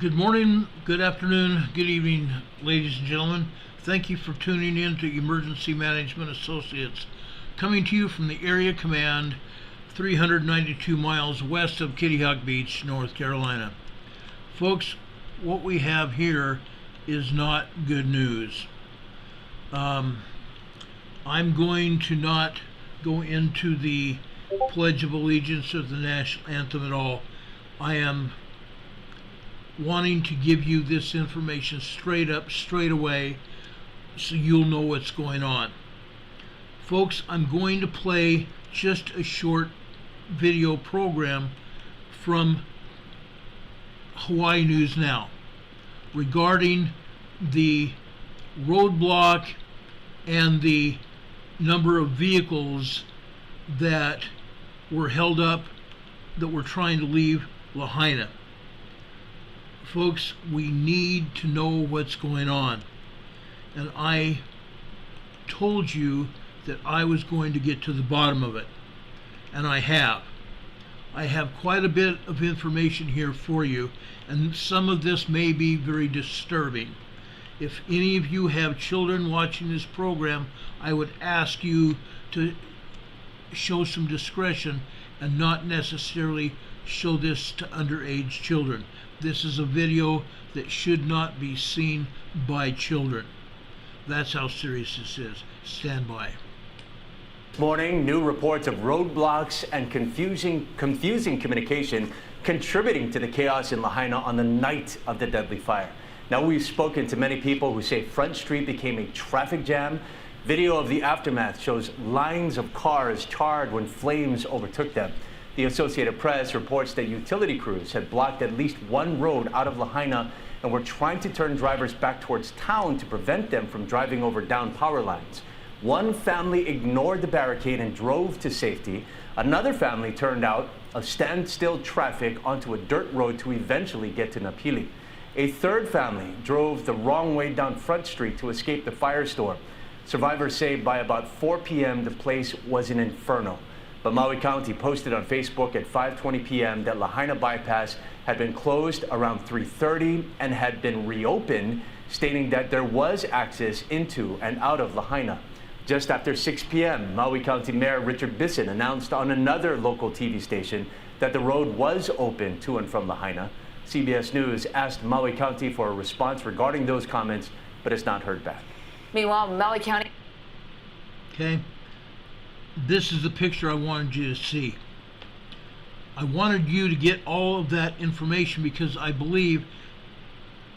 Good morning, good afternoon, good evening, ladies and gentlemen. Thank you for tuning in to Emergency Management Associates, coming to you from the Area Command, 392 miles west of Kitty Hawk Beach, North Carolina. Folks, what we have here is not good news. I'm going to not go into the Pledge of Allegiance or the National Anthem at all. I am wanting to give you this information straight up, straight away, so you'll know what's going on. Folks, I'm going to play just a short video program from Hawaii News Now regarding the roadblock and the number of vehicles that were held up that were trying to leave Lahaina. Folks, we need to know what's going on. And I told you that I was going to get to the bottom of it. And I have. I have quite a bit of information here for you, and some of this may be very disturbing. If any of you have children watching this program, I would ask you to show some discretion and not necessarily show this to underage children. This is a video that should not be seen by children. That's how serious this is. Stand by. This morning, new reports of roadblocks and confusing communication contributing to the chaos in Lahaina on the night of the deadly fire. Now, we've spoken to many people who say Front Street became a traffic jam. Video of the aftermath shows lines of cars charred when flames overtook them. The Associated Press reports that utility crews had blocked at least one road out of Lahaina and were trying to turn drivers back towards town to prevent them from driving over downed power lines. One family ignored the barricade and drove to safety. Another family turned out of standstill traffic onto a dirt road to eventually get to Napili. A third family drove the wrong way down Front Street to escape the firestorm. Survivors say by about 4 p.m. the place was an inferno. But Maui County posted on Facebook at 5:20 p.m. that Lahaina Bypass had been closed around 3:30 and had been reopened, stating that there was access into and out of Lahaina. Just after 6 p.m., Maui County Mayor Richard Bisson announced on another local TV station that the road was open to and from Lahaina. CBS News asked Maui County for a response regarding those comments, but has not heard back. Meanwhile, Maui County. Okay. This is the picture I wanted you to see. I wanted you to get all of that information because I believe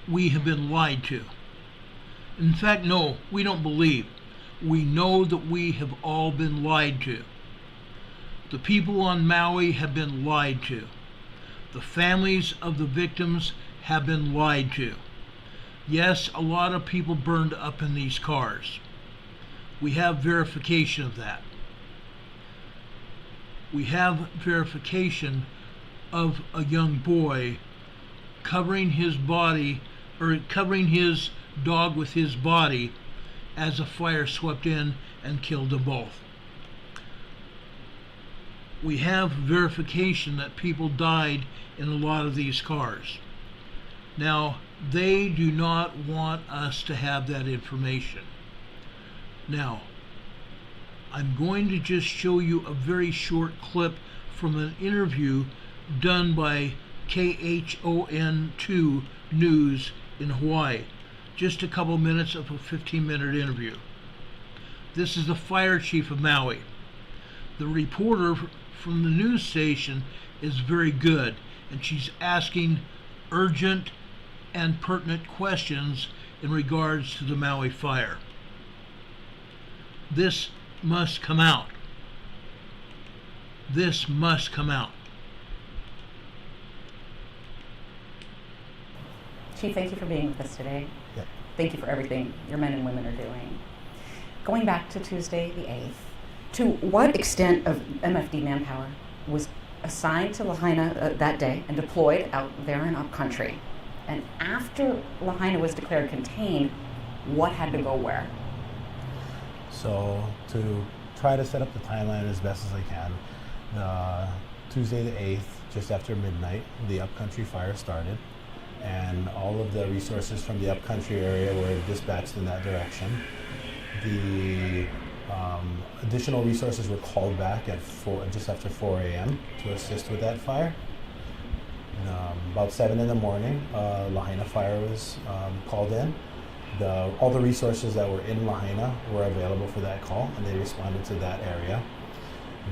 we have been lied to. In fact, no, we don't believe. We know that we have all been lied to. The people on Maui have been lied to. The families of the victims have been lied to. Yes, a lot of people burned up in these cars. We have verification of that. We have verification of a young boy covering his body, or covering his dog with his body as a fire swept in and killed them both. We have verification that people died in a lot of these cars. Now, they do not want us to have that information. Now, I'm going to just show you a very short clip from an interview done by KHON2 News in Hawaii. Just a couple minutes of a 15-minute interview. This is the fire chief of Maui. The reporter from the news station is very good, and she's asking urgent and pertinent questions in regards to the Maui fire. This must come out. This must come out. Chief, thank you for being with us today. Yep. Thank you for everything your men and women are doing. Going back to Tuesday the 8th, to what extent of MFD manpower was assigned to Lahaina that day and deployed out there in upcountry? And after Lahaina was declared contained, what had to go where? So to try to set up the timeline as best as I can, Tuesday the 8th, just after midnight, the upcountry fire started. and all of the resources from the upcountry area were dispatched in that direction. The additional resources were called back at just after 4 a.m. to assist with that fire. About 7 in the morning, Lahaina fire was called in. All the resources that were in Lahaina were available for that call, and they responded to that area.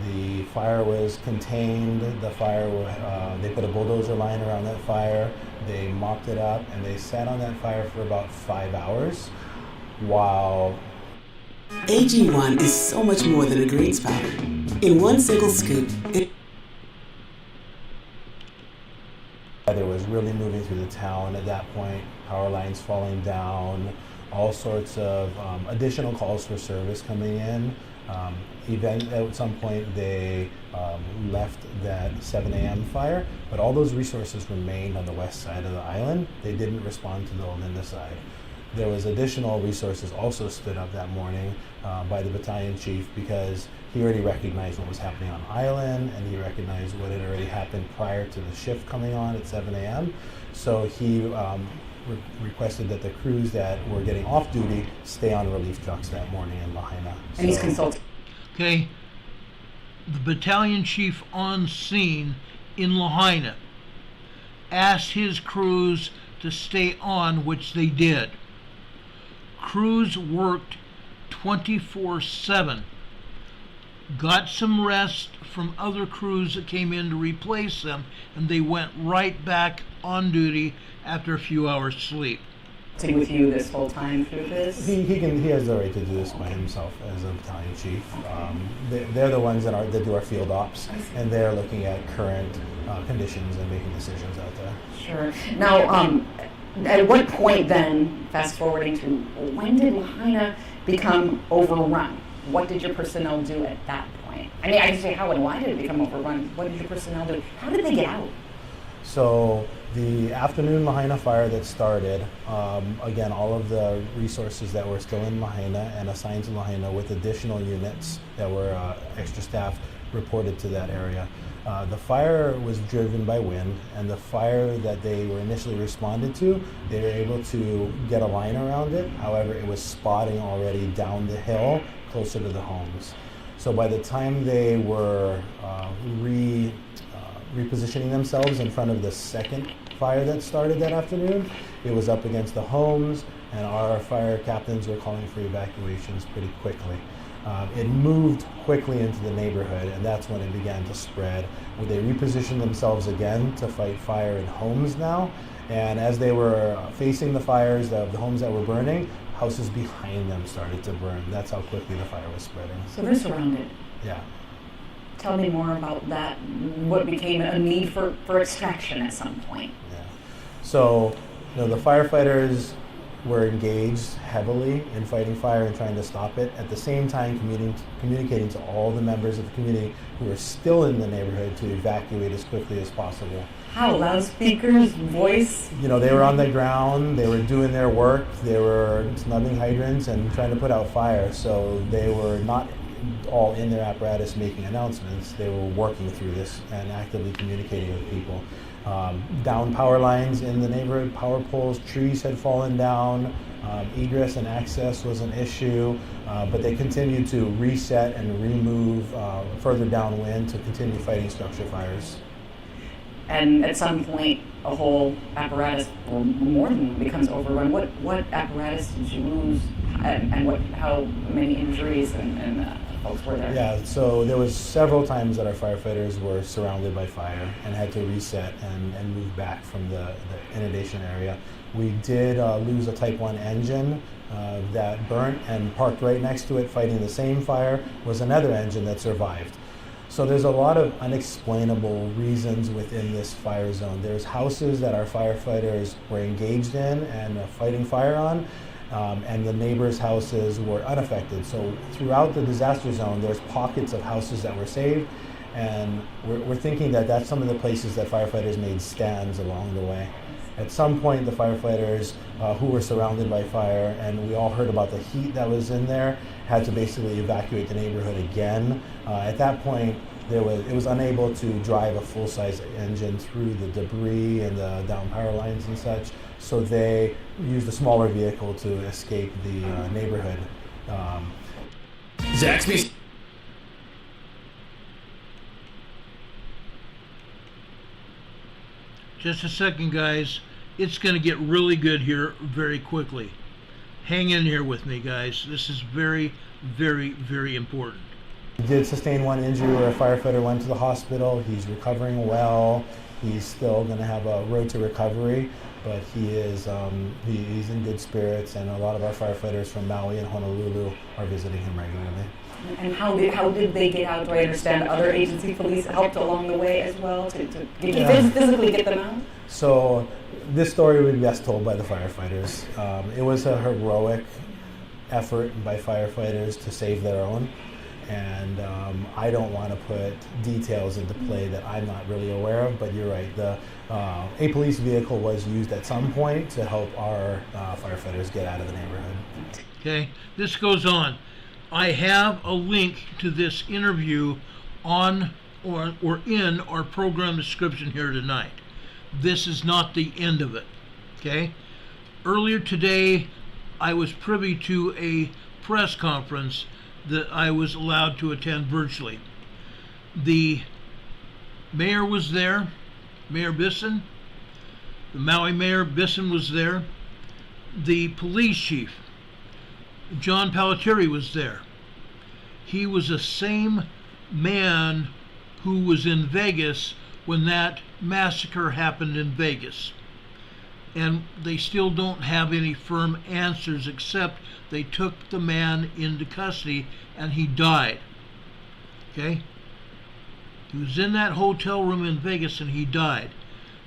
The fire was contained. They put a bulldozer line around that fire. They mopped it up, and they sat on that fire for about 5 hours while AG1 is so much more than a greens powder. In one single scoop, weather was really moving through the town at that point, power lines falling down, all sorts of additional calls for service coming in. At some point they left that 7 a.m. fire, but all those resources remained on the west side of the island. They didn't respond to the Olinda side. There was additional resources also stood up that morning by the battalion chief because he already recognized what was happening on island, and he recognized what had already happened prior to the shift coming on at 7 a.m. So he requested that the crews that were getting off duty stay on relief trucks that morning in Lahaina. And he's consulting. Okay, the battalion chief on scene in Lahaina asked his crews to stay on, which they did. Crews worked 24/7, got some rest from other crews that came in to replace them, and they went right back on duty after a few hours sleep. With you this whole time through this? He has the right to do this by himself as a battalion chief. They're the ones that do our field ops, and they're looking at current conditions and making decisions out there. Sure. Now, at what point then, fast forwarding to, when did Lahaina become overrun? What did your personnel do at that point? I mean, I can say how and why did it become overrun? What did your personnel do? How did they get out? So the afternoon Lahaina fire that started, again, all of the resources that were still in Lahaina and assigned to Lahaina with additional units that were extra staffed reported to that area. The fire was driven by wind, and the fire that they were initially responded to, they were able to get a line around it. However, it was spotting already down the hill closer to the homes. So by the time they were repositioning themselves in front of the second fire that started that afternoon, it was up against the homes, and our fire captains were calling for evacuations pretty quickly. It moved quickly into the neighborhood, and that's when it began to spread. They repositioned themselves again to fight fire in homes now, and as they were facing the fires, the homes that were burning, houses behind them started to burn. That's how quickly the fire was spreading. So they're surrounded. Yeah. Tell me more about that, what became a need for extraction at some point. Yeah. So, the firefighters were engaged heavily in fighting fire and trying to stop it, at the same time communicating to all the members of the community who were still in the neighborhood to evacuate as quickly as possible. How? Loudspeakers, voice? They were on the ground, they were doing their work, they were snubbing hydrants and trying to put out fire, so they were not all in their apparatus making announcements. They were working through this and actively communicating with people. Down power lines in the neighborhood, power poles, trees had fallen down, egress and access was an issue, but they continued to reset and remove further downwind to continue fighting structure fires. And at some point, a whole apparatus, or more than one, becomes overrun. What apparatus did you lose, and how many injuries and folks were there? Yeah, so there was several times that our firefighters were surrounded by fire and had to reset and move back from the inundation area. We did lose a Type 1 engine that burnt, and parked right next to it fighting the same fire was another engine that survived. So there's a lot of unexplainable reasons within this fire zone. There's houses that our firefighters were engaged in and fighting fire on, and the neighbors' houses were unaffected. So throughout the disaster zone, there's pockets of houses that were saved, and we're thinking that that's some of the places that firefighters made stands along the way. At some point, the firefighters who were surrounded by fire, and we all heard about the heat that was in there, had to basically evacuate the neighborhood again. At that point, it was unable to drive a full-size engine through the debris and the down power lines and such, so they used a smaller vehicle to escape the neighborhood. Zaxby's. Just a second, guys. It's going to get really good here very quickly. Hang in here with me, guys. This is very, very, very important. He did sustain one injury where a firefighter went to the hospital. He's recovering well. He's still going to have a road to recovery, but he's in good spirits, and a lot of our firefighters from Maui and Honolulu are visiting him regularly. And how did they get out? Do I understand other agency police helped along the way as well to physically get them out? So this story would be best told by the firefighters. It was a heroic effort by firefighters to save their own. And I don't want to put details into play that I'm not really aware of, but you're right. A police vehicle was used at some point to help our firefighters get out of the neighborhood. Okay, this goes on. I have a link to this interview on or in our program description here tonight. This is not the end of it. Okay? Earlier today, I was privy to a press conference that I was allowed to attend virtually. The mayor was there, Mayor Bisson. The Maui Mayor Bisson was there. The police chief, John Pelletieri, was there. He was the same man who was in Vegas when that massacre happened in Vegas. And they still don't have any firm answers, except they took the man into custody and he died. Okay? He was in that hotel room in Vegas and he died.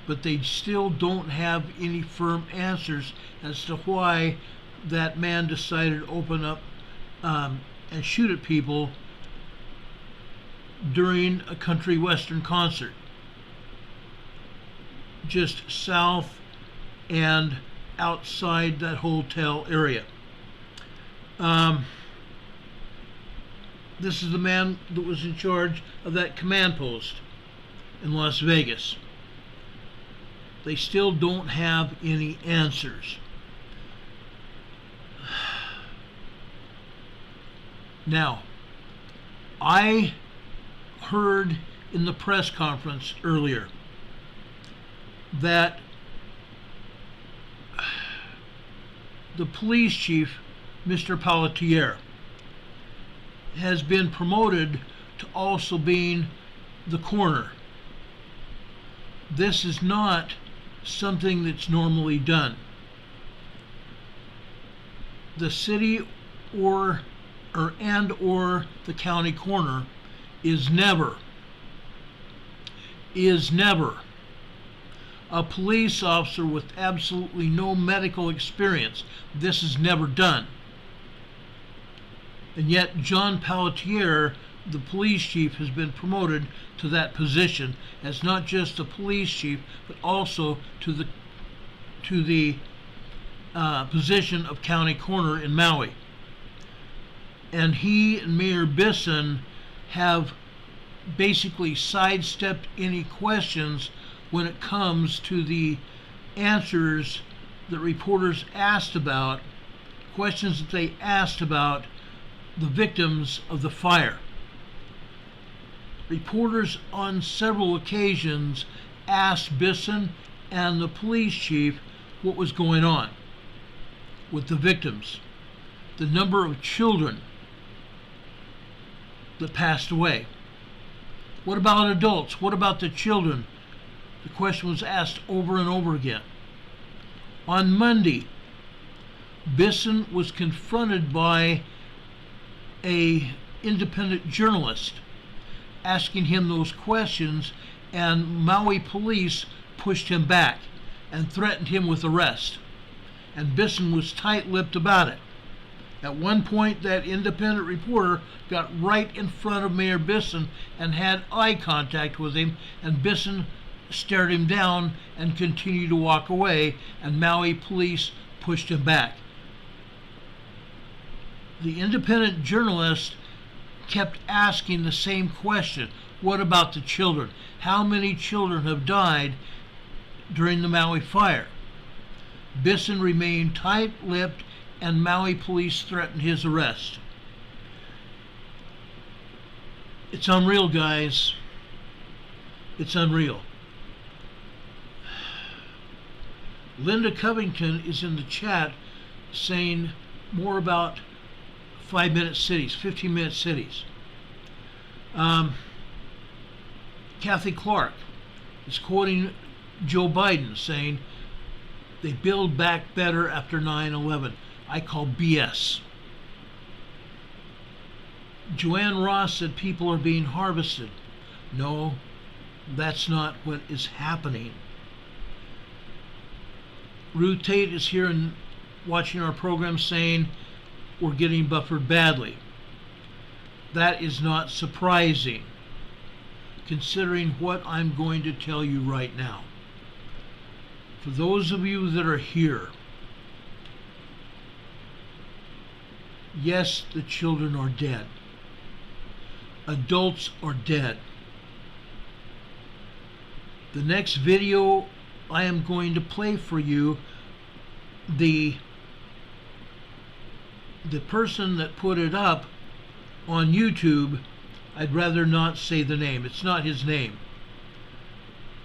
But they still don't have any firm answers as to why that man decided to open up and shoot at people during a country western concert just south and outside that hotel area. This is the man that was in charge of that command post in Las Vegas. They still don't have any answers. Now, I heard in the press conference earlier that the police chief, Mr. Pelletieri, has been promoted to also being the coroner. This is not something that's normally done. The city or the county coroner is never a police officer with absolutely no medical experience. This is never done. And yet John Pelletieri, the police chief, has been promoted to that position as not just the police chief, but also to the position of county coroner in Maui. And he and Mayor Bisson have basically sidestepped any questions when it comes to the answers that reporters asked about, questions that they asked about the victims of the fire. Reporters on several occasions asked Bisson and the police chief what was going on with the victims, the number of children that passed away. What about adults? What about the children? The question was asked over and over again. On Monday, Bisson was confronted by an independent journalist asking him those questions, and Maui police pushed him back and threatened him with arrest. And Bisson was tight-lipped about it. At one point, that independent reporter got right in front of Mayor Bisson and had eye contact with him, and Bisson stared him down and continued to walk away, and Maui police pushed him back. The independent journalist kept asking the same question. What about the children? How many children have died during the Maui fire? Bisson remained tight-lipped, and Maui police threatened his arrest. It's unreal, guys. It's unreal. Linda Covington is in the chat saying more about 5-minute cities, 15-minute cities. Kathy Clark is quoting Joe Biden saying they build back better after 9/11. I call BS. Joanne Ross said people are being harvested. No, that's not what is happening. Ruth Tate is here and watching our program saying we're getting buffered badly. That is not surprising, considering what I'm going to tell you right now. For those of you that are here, yes, the children are dead. Adults are dead. The next video I am going to play for you, the person that put it up on YouTube, I'd rather not say the name. It's not his name.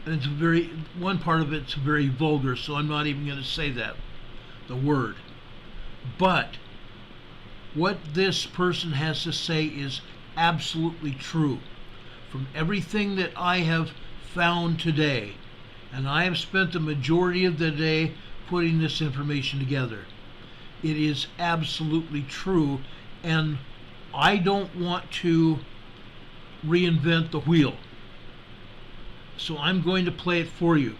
And it's one part of it's very vulgar, so I'm not even going to say that, the word. But what this person has to say is absolutely true. From everything that I have found today, and I have spent the majority of the day putting this information together, it is absolutely true, and I don't want to reinvent the wheel. So I'm going to play it for you.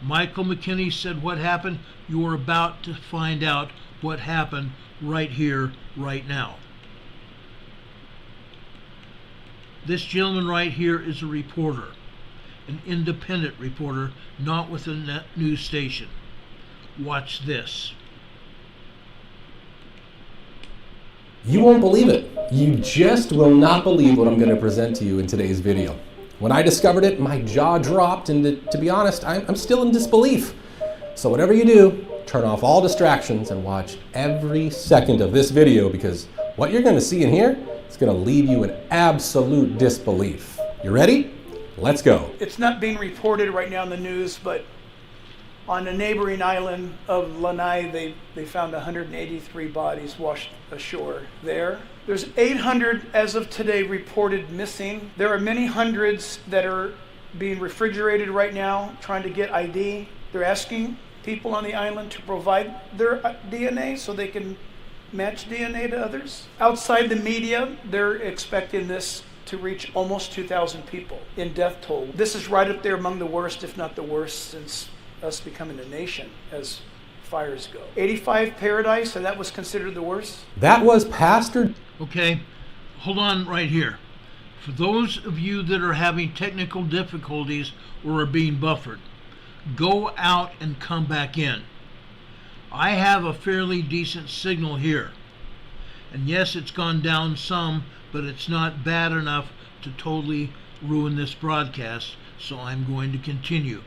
Michael McKinney said what happened. You are about to find out what happened right here, right now. This gentleman right here is a reporter, an independent reporter, not with a news station. Watch this. You won't believe it. You just will not believe what I'm going to present to you in today's video. When I discovered it, my jaw dropped, and to be honest, I'm still in disbelief. So whatever you do, turn off all distractions and watch every second of this video, because what you're going to see in here is going to leave you in absolute disbelief. You ready? Let's go. It's not being reported right now in the news, but on a neighboring island of Lanai, they found 183 bodies washed ashore there. There's 800 as of today reported missing. There are many hundreds that are being refrigerated right now, trying to get ID. They're asking people on the island to provide their DNA so they can match DNA to others. Outside the media, they're expecting this to reach almost 2,000 people in death toll. This is right up there among the worst, if not the worst, since us becoming a nation as fires go. 85 Paradise, and that was considered the worst? That was Pastor... Okay, hold on right here. For those of you that are having technical difficulties or are being buffered, go out and come back in. I have a fairly decent signal here. And yes, it's gone down some, but it's not bad enough to totally ruin this broadcast, so I'm going to continue.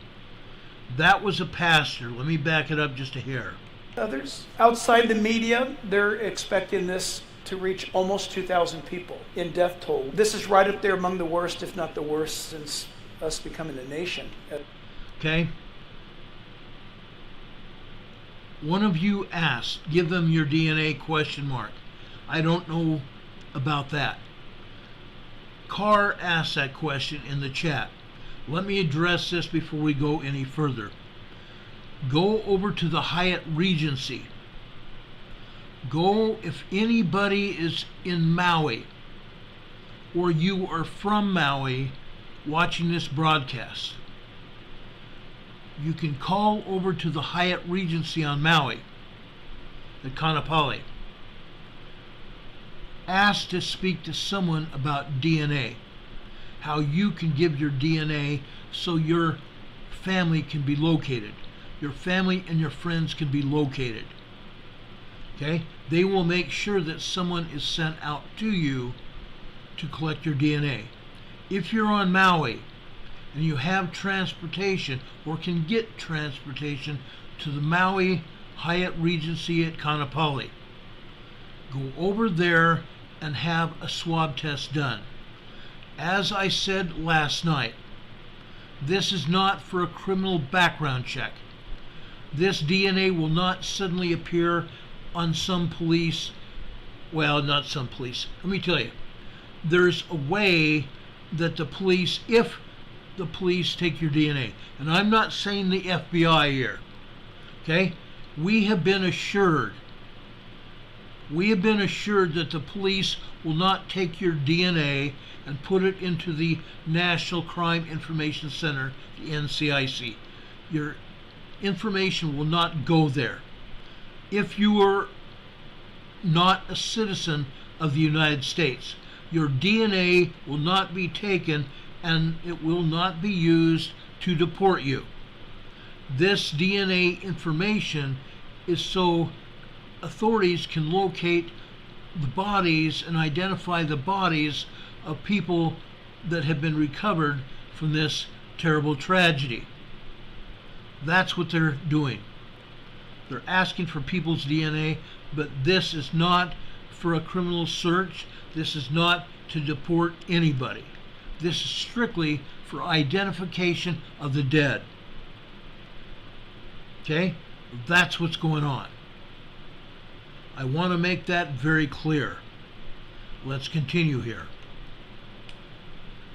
That was a pastor. Let me back it up just a hair. Others. Outside the media, they're expecting this to reach almost 2,000 people in death toll. This is right up there among the worst, if not the worst, since us becoming a nation. Okay. One of you asked, give them your DNA ? I don't know about that. Carr asked that question in the chat. Let me address this before we go any further. Go over to the Hyatt Regency. Go, if anybody is in Maui or you are from Maui watching this broadcast, you can call over to the Hyatt Regency on Maui at Kaanapali. Ask to speak to someone about DNA. How you can give your DNA so your family can be located. Your family and your friends can be located. Okay? They will make sure that someone is sent out to you to collect your DNA. If you're on Maui and you have transportation or can get transportation to the Maui Hyatt Regency at Kaanapali, go over there and have a swab test done. As I said last night, this is not for a criminal background check. This DNA will not suddenly appear on some police, well, not some police. Let me tell you, there's a way that the police, if the police take your DNA, and I'm not saying the FBI here, okay? We have been assured that the police will not take your DNA and put it into the National Crime Information Center, the NCIC. Your information will not go there. If you are not a citizen of the United States, your DNA will not be taken and it will not be used to deport you. This DNA information is so authorities can locate the bodies and identify the bodies of people that have been recovered from this terrible tragedy. That's what they're doing. They're asking for people's DNA, but this is not for a criminal search. This is not to deport anybody. This is strictly for identification of the dead. Okay? That's what's going on. I want to make that very clear. Let's continue here.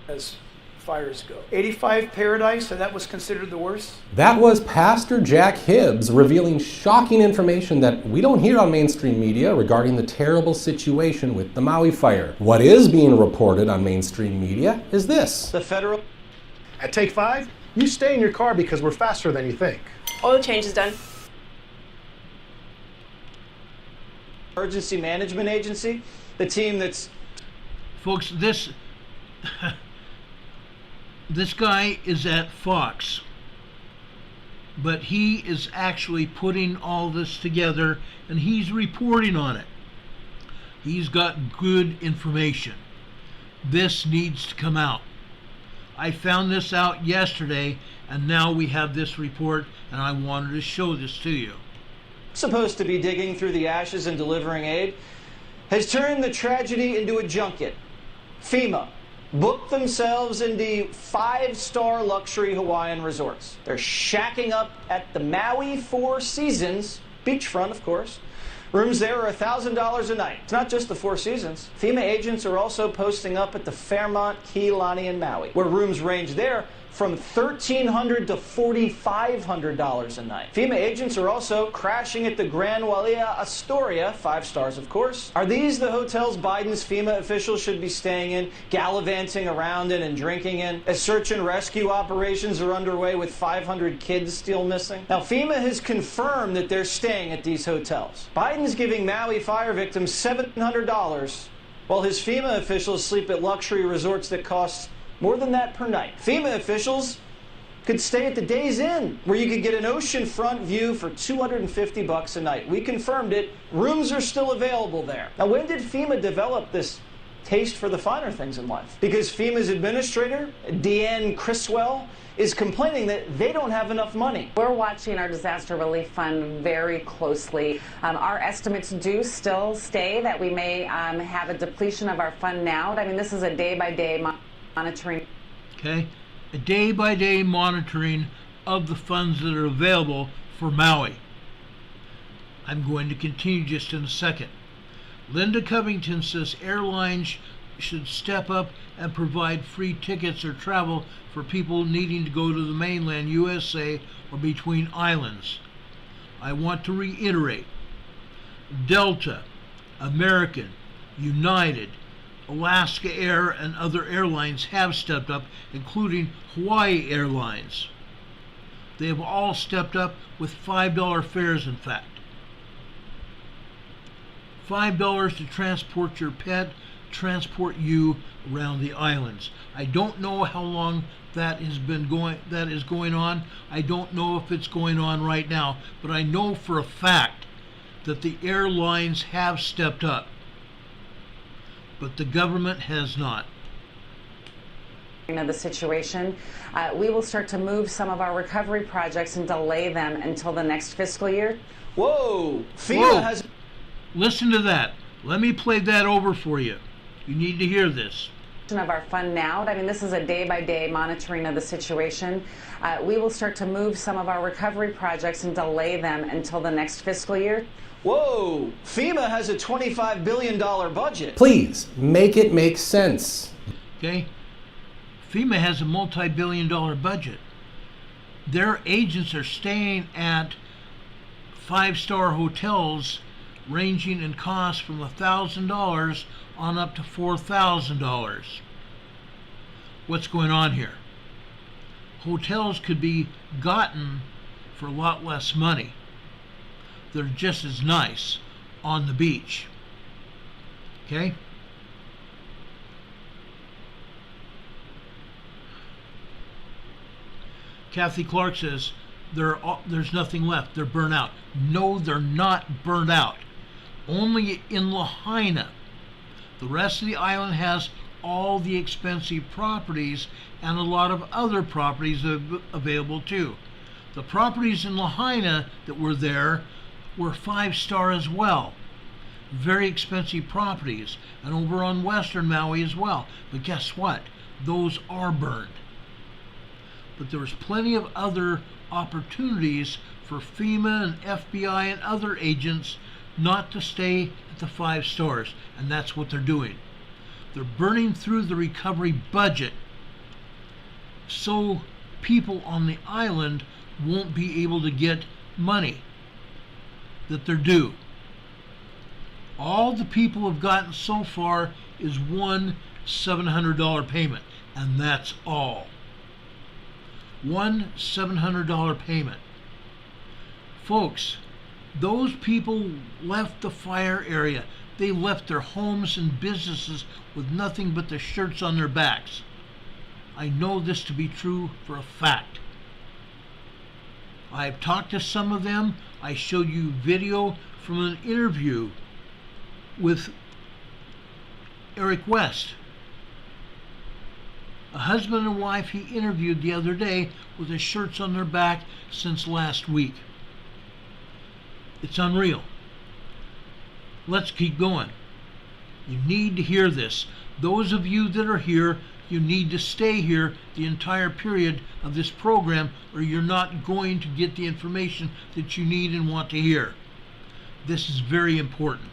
As fires go. 85 Paradise, and that was considered the worst? That was Pastor Jack Hibbs revealing shocking information that we don't hear on mainstream media regarding the terrible situation with the Maui fire. What is being reported on mainstream media is this. The federal... At Take 5, you stay in your car because we're faster than you think. Oil change is done. Emergency Management Agency, the team that's... Folks, this guy is at Fox, but he is actually putting all this together and he's reporting on it. He's got good information. This needs to come out. I found this out yesterday and now we have this report and I wanted to show this to you. Supposed to be digging through the ashes and delivering aid, has turned the tragedy into a junket. FEMA booked themselves into 5-star luxury Hawaiian resorts. They're shacking up at the Maui Four Seasons, beachfront of course. Rooms there are $1,000 a night. It's not just the Four Seasons. FEMA agents are also posting up at the Fairmont Kea Lani in Maui, where rooms range there from $1,300 to $4,500 a night. FEMA agents are also crashing at the Grand Wailea Astoria, 5 stars of course. Are these the hotels Biden's FEMA officials should be staying in, gallivanting around in and drinking in, as search and rescue operations are underway with 500 kids still missing? Now FEMA has confirmed that they're staying at these hotels. Biden's giving Maui fire victims $700, while his FEMA officials sleep at luxury resorts that cost more than that per night. FEMA officials could stay at the Days Inn, where you could get an oceanfront view for $250 a night. We confirmed it. Rooms are still available there. Now, when did FEMA develop this taste for the finer things in life? Because FEMA's administrator, Deanne Criswell, is complaining that they don't have enough money. We're watching our disaster relief fund very closely. Our estimates do still stay that we may have a depletion of our fund now. I mean, this is a day-by-day monitoring. Okay, a day-by-day monitoring of the funds that are available for Maui. I'm going to continue just in a second. Linda Covington says airlines should step up and provide free tickets or travel for people needing to go to the mainland USA or between islands. I want to reiterate, Delta, American, United, Alaska Air and other airlines have stepped up, including Hawaii Airlines. They have all stepped up with $5 fares, in fact. $5 to transport your pet, transport you around the islands. I don't know how long that is going on. I don't know if it's going on right now, but I know for a fact that the airlines have stepped up. but the government has not. Of the situation, we will start to move some of our recovery projects and delay them until the next fiscal year. Whoa! FEMA has... Listen to that. Let me play that over for you. You need to hear this. Of our fund now. I mean, this is a day-by-day monitoring of the situation. We will start to move some of our recovery projects and delay them until the next fiscal year. Whoa! FEMA has a $25 billion budget. Please, make it make sense. Okay? FEMA has a multi-billion-dollar budget. Their agents are staying at five-star hotels ranging in cost from $1,000 on up to $4,000. What's going on here? Hotels could be gotten for a lot less money. They're just as nice on the beach. Okay? Kathy Clark says there's nothing left. They're burnt out. No, they're not burnt out. Only in Lahaina. The rest of the island has all the expensive properties and a lot of other properties available too. The properties in Lahaina that were there were 5-star as well. Very expensive properties. And over on Western Maui as well. But guess what? Those are burned. But there was plenty of other opportunities for FEMA and FBI and other agents not to stay at the 5 stars, and that's what they're doing. They're burning through the recovery budget so people on the island won't be able to get money that they're due. All the people have gotten so far is one $700 payment, and that's all. One $700 payment. Folks, those people left the fire area. They left their homes and businesses with nothing but the shirts on their backs. I know this to be true for a fact. I've talked to some of them. I showed you video from an interview with Eric West, a husband and wife he interviewed the other day with his shirts on their back since last week. It's unreal. Let's keep going. You need to hear this. Those of you that are here, you need to stay here the entire period of this program, or you're not going to get the information that you need and want to hear. This is very important.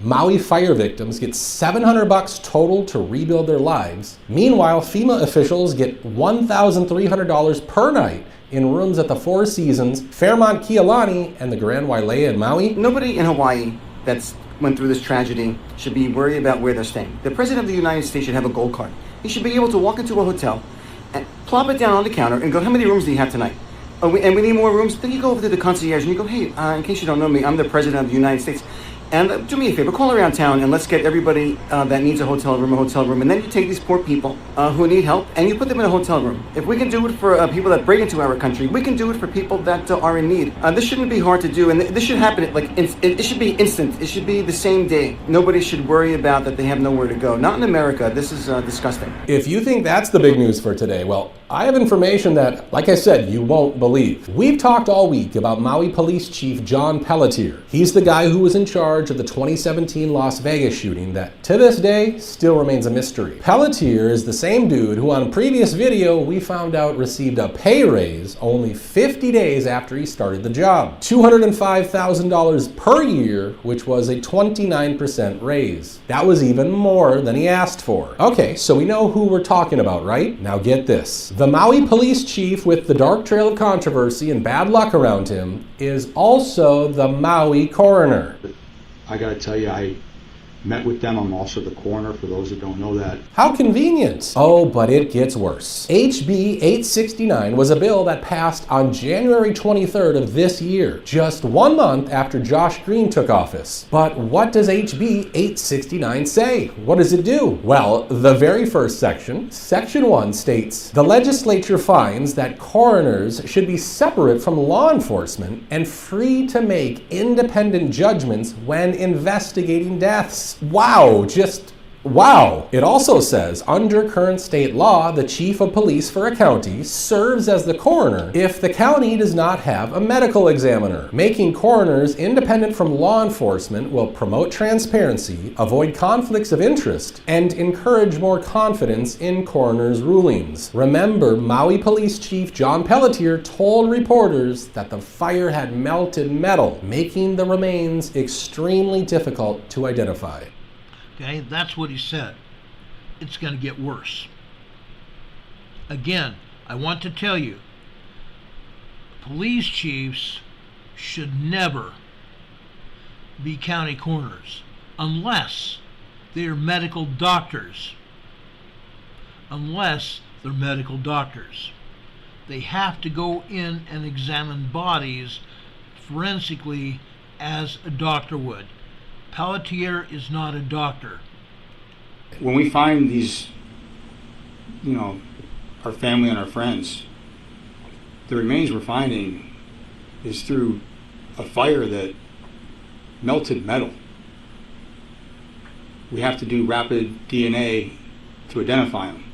Maui fire victims get $700 total to rebuild their lives. Meanwhile, FEMA officials get $1,300 per night in rooms at the Four Seasons, Fairmont Kealani, and the Grand Wailea in Maui. Nobody in Hawaii that's went through this tragedy should be worried about where they're staying. The President of the United States should have a gold card. He should be able to walk into a hotel and plop it down on the counter and go, how many rooms do you have tonight? Oh, and we need more rooms. Then you go over to the concierge and you go, hey, in case you don't know me, I'm the President of the United States. And do me a favor, call around town and let's get everybody that needs a hotel room. And then you take these poor people who need help and you put them in a hotel room. If we can do it for people that break into our country, we can do it for people that are in need. This shouldn't be hard to do, and this should happen it should be instant. It should be the same day. Nobody should worry about that they have nowhere to go. Not in America. This is disgusting. If you think that's the big news for today, well, I have information that, like I said, you won't believe. We've talked all week about Maui Police Chief John Pelletier. He's the guy who was in charge of the 2017 Las Vegas shooting that, to this day, still remains a mystery. Pelletier is the same dude who on a previous video we found out received a pay raise only 50 days after he started the job. $205,000 per year, which was a 29% raise. That was even more than he asked for. Okay, so we know who we're talking about, right? Now get this. The Maui police chief with the dark trail of controversy and bad luck around him is also the Maui coroner. I gotta tell you, I met with them. I'm also the coroner, for those that don't know that. How convenient. Oh, but it gets worse. HB 869 was a bill that passed on January 23rd of this year, just 1 month after Josh Green took office. But what does HB 869 say? What does it do? Well, the very first section, Section 1, states, the legislature finds that coroners should be separate from law enforcement and free to make independent judgments when investigating deaths. deaths. Wow, just wow. It also says, under current state law, the chief of police for a county serves as the coroner if the county does not have a medical examiner. Making coroners independent from law enforcement will promote transparency, avoid conflicts of interest, and encourage more confidence in coroners' rulings. Remember, Maui Police Chief John Pelletier told reporters that the fire had melted metal, making the remains extremely difficult to identify. Okay, that's what he said. It's going to get worse. Again, I want to tell you, police chiefs should never be county coroners unless they're medical doctors. Unless they're medical doctors. They have to go in and examine bodies forensically as a doctor would. Pelletier is not a doctor. When we find these, our family and our friends, the remains we're finding is through a fire that melted metal. We have to do rapid DNA to identify them.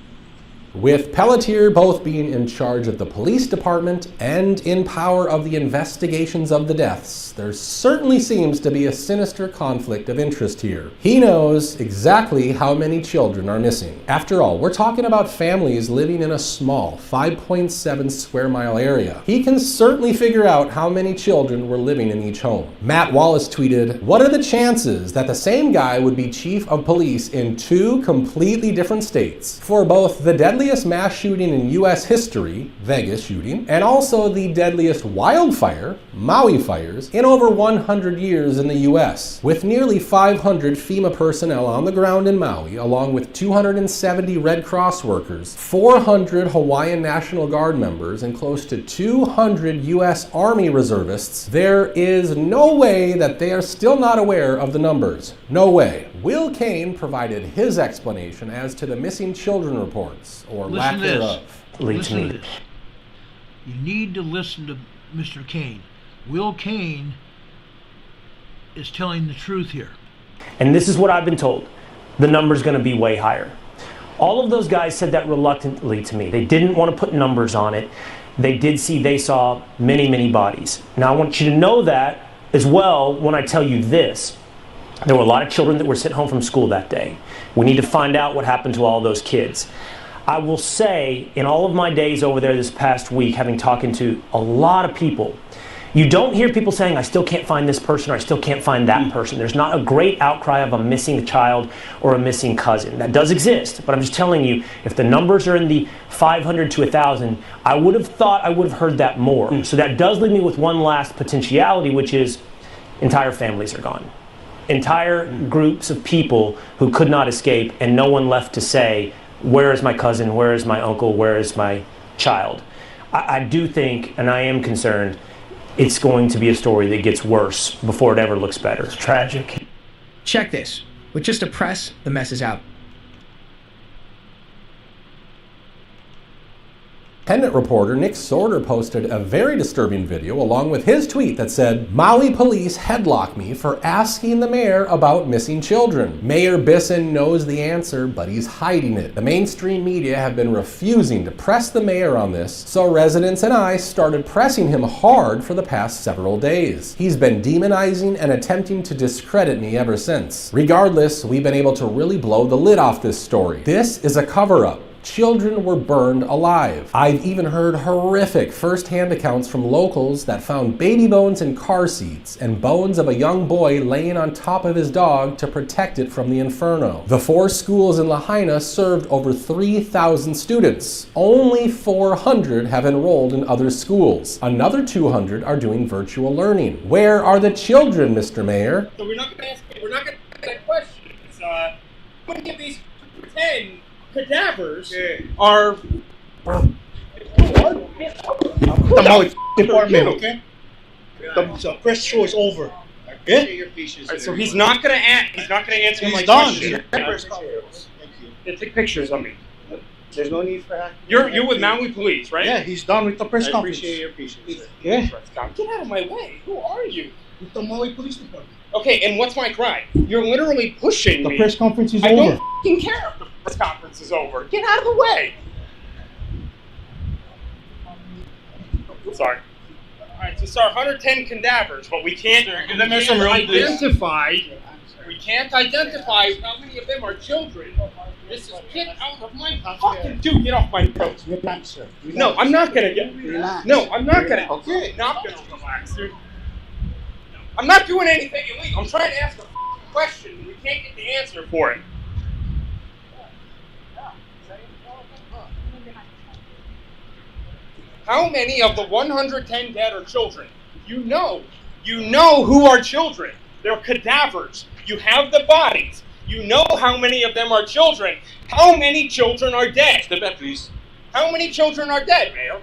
With Pelletier both being in charge of the police department and in power of the investigations of the deaths, there certainly seems to be a sinister conflict of interest here. He knows exactly how many children are missing. After all, we're talking about families living in a small 5.7 square mile area. He can certainly figure out how many children were living in each home. Matt Wallace tweeted, "What are the chances that the same guy would be chief of police in two completely different states for both the deadliest mass shooting in U.S. history, Vegas shooting, and also the deadliest wildfire, Maui fires, in over 100 years in the U.S. With nearly 500 FEMA personnel on the ground in Maui, along with 270 Red Cross workers, 400 Hawaiian National Guard members, and close to 200 U.S. Army reservists, there is no way that they are still not aware of the numbers. No way. Will Kane provided his explanation as to the missing children reports, or lack thereof. Listen to this. You need to listen to Mr. Kane. Will Kane is telling the truth here. And this is what I've been told. The number's going to be way higher. All of those guys said that reluctantly to me. They didn't want to put numbers on it. They saw many, many bodies. Now I want you to know that as well when I tell you this. There were a lot of children that were sent home from school that day. We need to find out what happened to all those kids. I will say, in all of my days over there this past week, having talked to a lot of people, you don't hear people saying, I still can't find this person or I still can't find that person. There's not a great outcry of a missing child or a missing cousin. That does exist, but I'm just telling you, if the numbers are in the 500 to 1,000, I would have thought I would have heard that more. So that does leave me with one last potentiality, which is entire families are gone. Entire groups of people who could not escape and no one left to say, where is my cousin, where is my uncle, where is my child? I do think, and I am concerned, it's going to be a story that gets worse before it ever looks better. It's tragic. Check this. With just a press, the mess is out. Independent reporter Nick Sorter posted a very disturbing video along with his tweet that said, Maui police headlock me for asking the mayor about missing children. Mayor Bisson knows the answer, but he's hiding it. The mainstream media have been refusing to press the mayor on this, so residents and I started pressing him hard for the past several days. He's been demonizing and attempting to discredit me ever since. Regardless, we've been able to really blow the lid off this story. This is a cover-up. Children were burned alive. I've even heard horrific first-hand accounts from locals that found baby bones in car seats and bones of a young boy laying on top of his dog to protect it from the inferno. The 4 schools in Lahaina served over 3,000 students. Only 400 have enrolled in other schools. Another 200 are doing virtual learning. Where are the children, Mr. Mayor? So we're not going to ask that question. Many of these 10 cadavers are the Maui department, okay? The press show is over. Okay? Right, so he's not gonna answer my question. Take pictures of me. There's no need for that. You're with Maui Police, right? Yeah, he's done with the press conference. I appreciate your patience. Yeah. Get out of my way. Who are you? With the Maui Police Department. Okay, and what's my crime? You're literally pushing me. The press conference is I over. don't fucking care if the press conference is over. Get out of the way. Sorry. All right, so there are 110 cadavers, but we can't identify. We can't identify how many of them are children. This is get out of my fucking dude. Get off my throat. Relax, sir. Relax. No, I'm not gonna get. Relax. No, I'm not gonna. Okay. Not gonna relax, dude. I'm not doing anything illegal. I'm trying to ask a question. And we can't get the answer for it. How many of the 110 dead are children? You know who are children. They're cadavers. You have the bodies. You know how many of them are children. How many children are dead? Step back, please. How many children are dead, Mayor?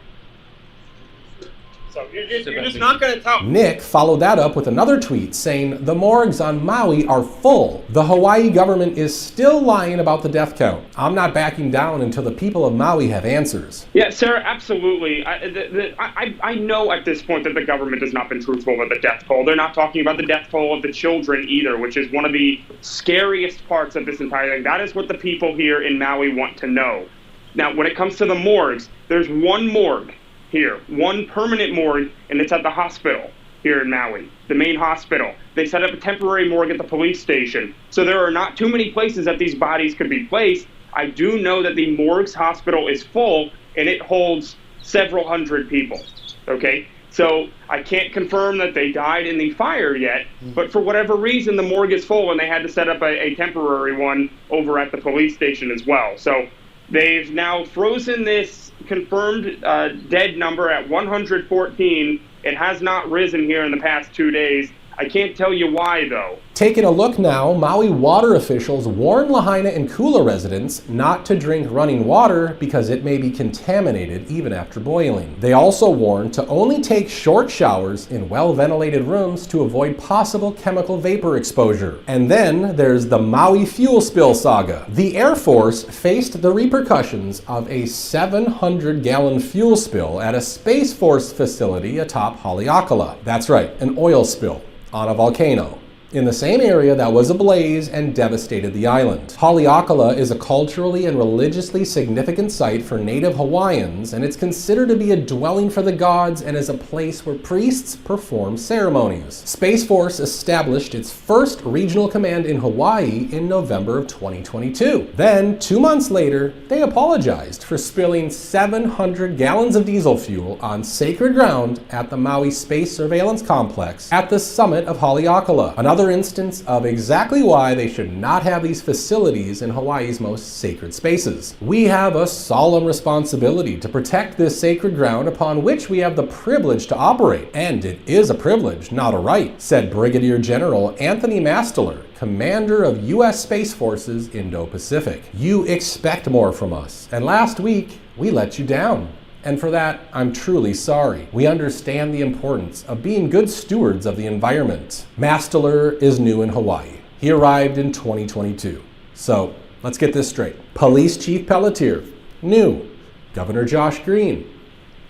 So you're just not going to tell me. Nick followed that up with another tweet saying the morgues on Maui are full. The Hawaii government is still lying about the death count. I'm not backing down until the people of Maui have answers. Yeah, Sarah, absolutely. I know at this point that the government has not been truthful about the death toll. They're not talking about the death toll of the children either, which is one of the scariest parts of this entire thing. That is what the people here in Maui want to know. Now, when it comes to the morgues, there's one morgue here, one permanent morgue, and it's at the hospital here in Maui, the main hospital. They set up a temporary morgue at the police station. So there are not too many places that these bodies could be placed. I do know that the morgue's hospital is full, and it holds several hundred people, okay? So I can't confirm that they died in the fire yet, but for whatever reason, the morgue is full, and they had to set up a temporary one over at the police station as well. So they've now frozen this confirmed dead number at 114. It has not risen here in the past 2 days. I can't tell you why, though. Taking a look now, Maui water officials warn Lahaina and Kula residents not to drink running water because it may be contaminated even after boiling. They also warn to only take short showers in well-ventilated rooms to avoid possible chemical vapor exposure. And then there's the Maui fuel spill saga. The Air Force faced the repercussions of a 700-gallon fuel spill at a Space Force facility atop Haleakala. That's right, an oil spill on a volcano in the same area that was ablaze and devastated the island. Haleakala is a culturally and religiously significant site for native Hawaiians, and it's considered to be a dwelling for the gods and is a place where priests perform ceremonies. Space Force established its first regional command in Hawaii in November of 2022. Then, 2 months later, they apologized for spilling 700 gallons of diesel fuel on sacred ground at the Maui Space Surveillance Complex at the summit of Haleakala. Another instance of exactly why they should not have these facilities in Hawaii's most sacred spaces. We have a solemn responsibility to protect this sacred ground upon which we have the privilege to operate. And it is a privilege, not a right, said Brigadier General Anthony Masteler, Commander of U.S. Space Forces Indo-Pacific. You expect more from us, and last week we let you down. And for that, I'm truly sorry. We understand the importance of being good stewards of the environment. Masteler is new in Hawaii. He arrived in 2022. So, let's get this straight. Police Chief Pelletier, new. Governor Josh Green,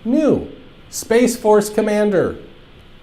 new. Space Force Commander,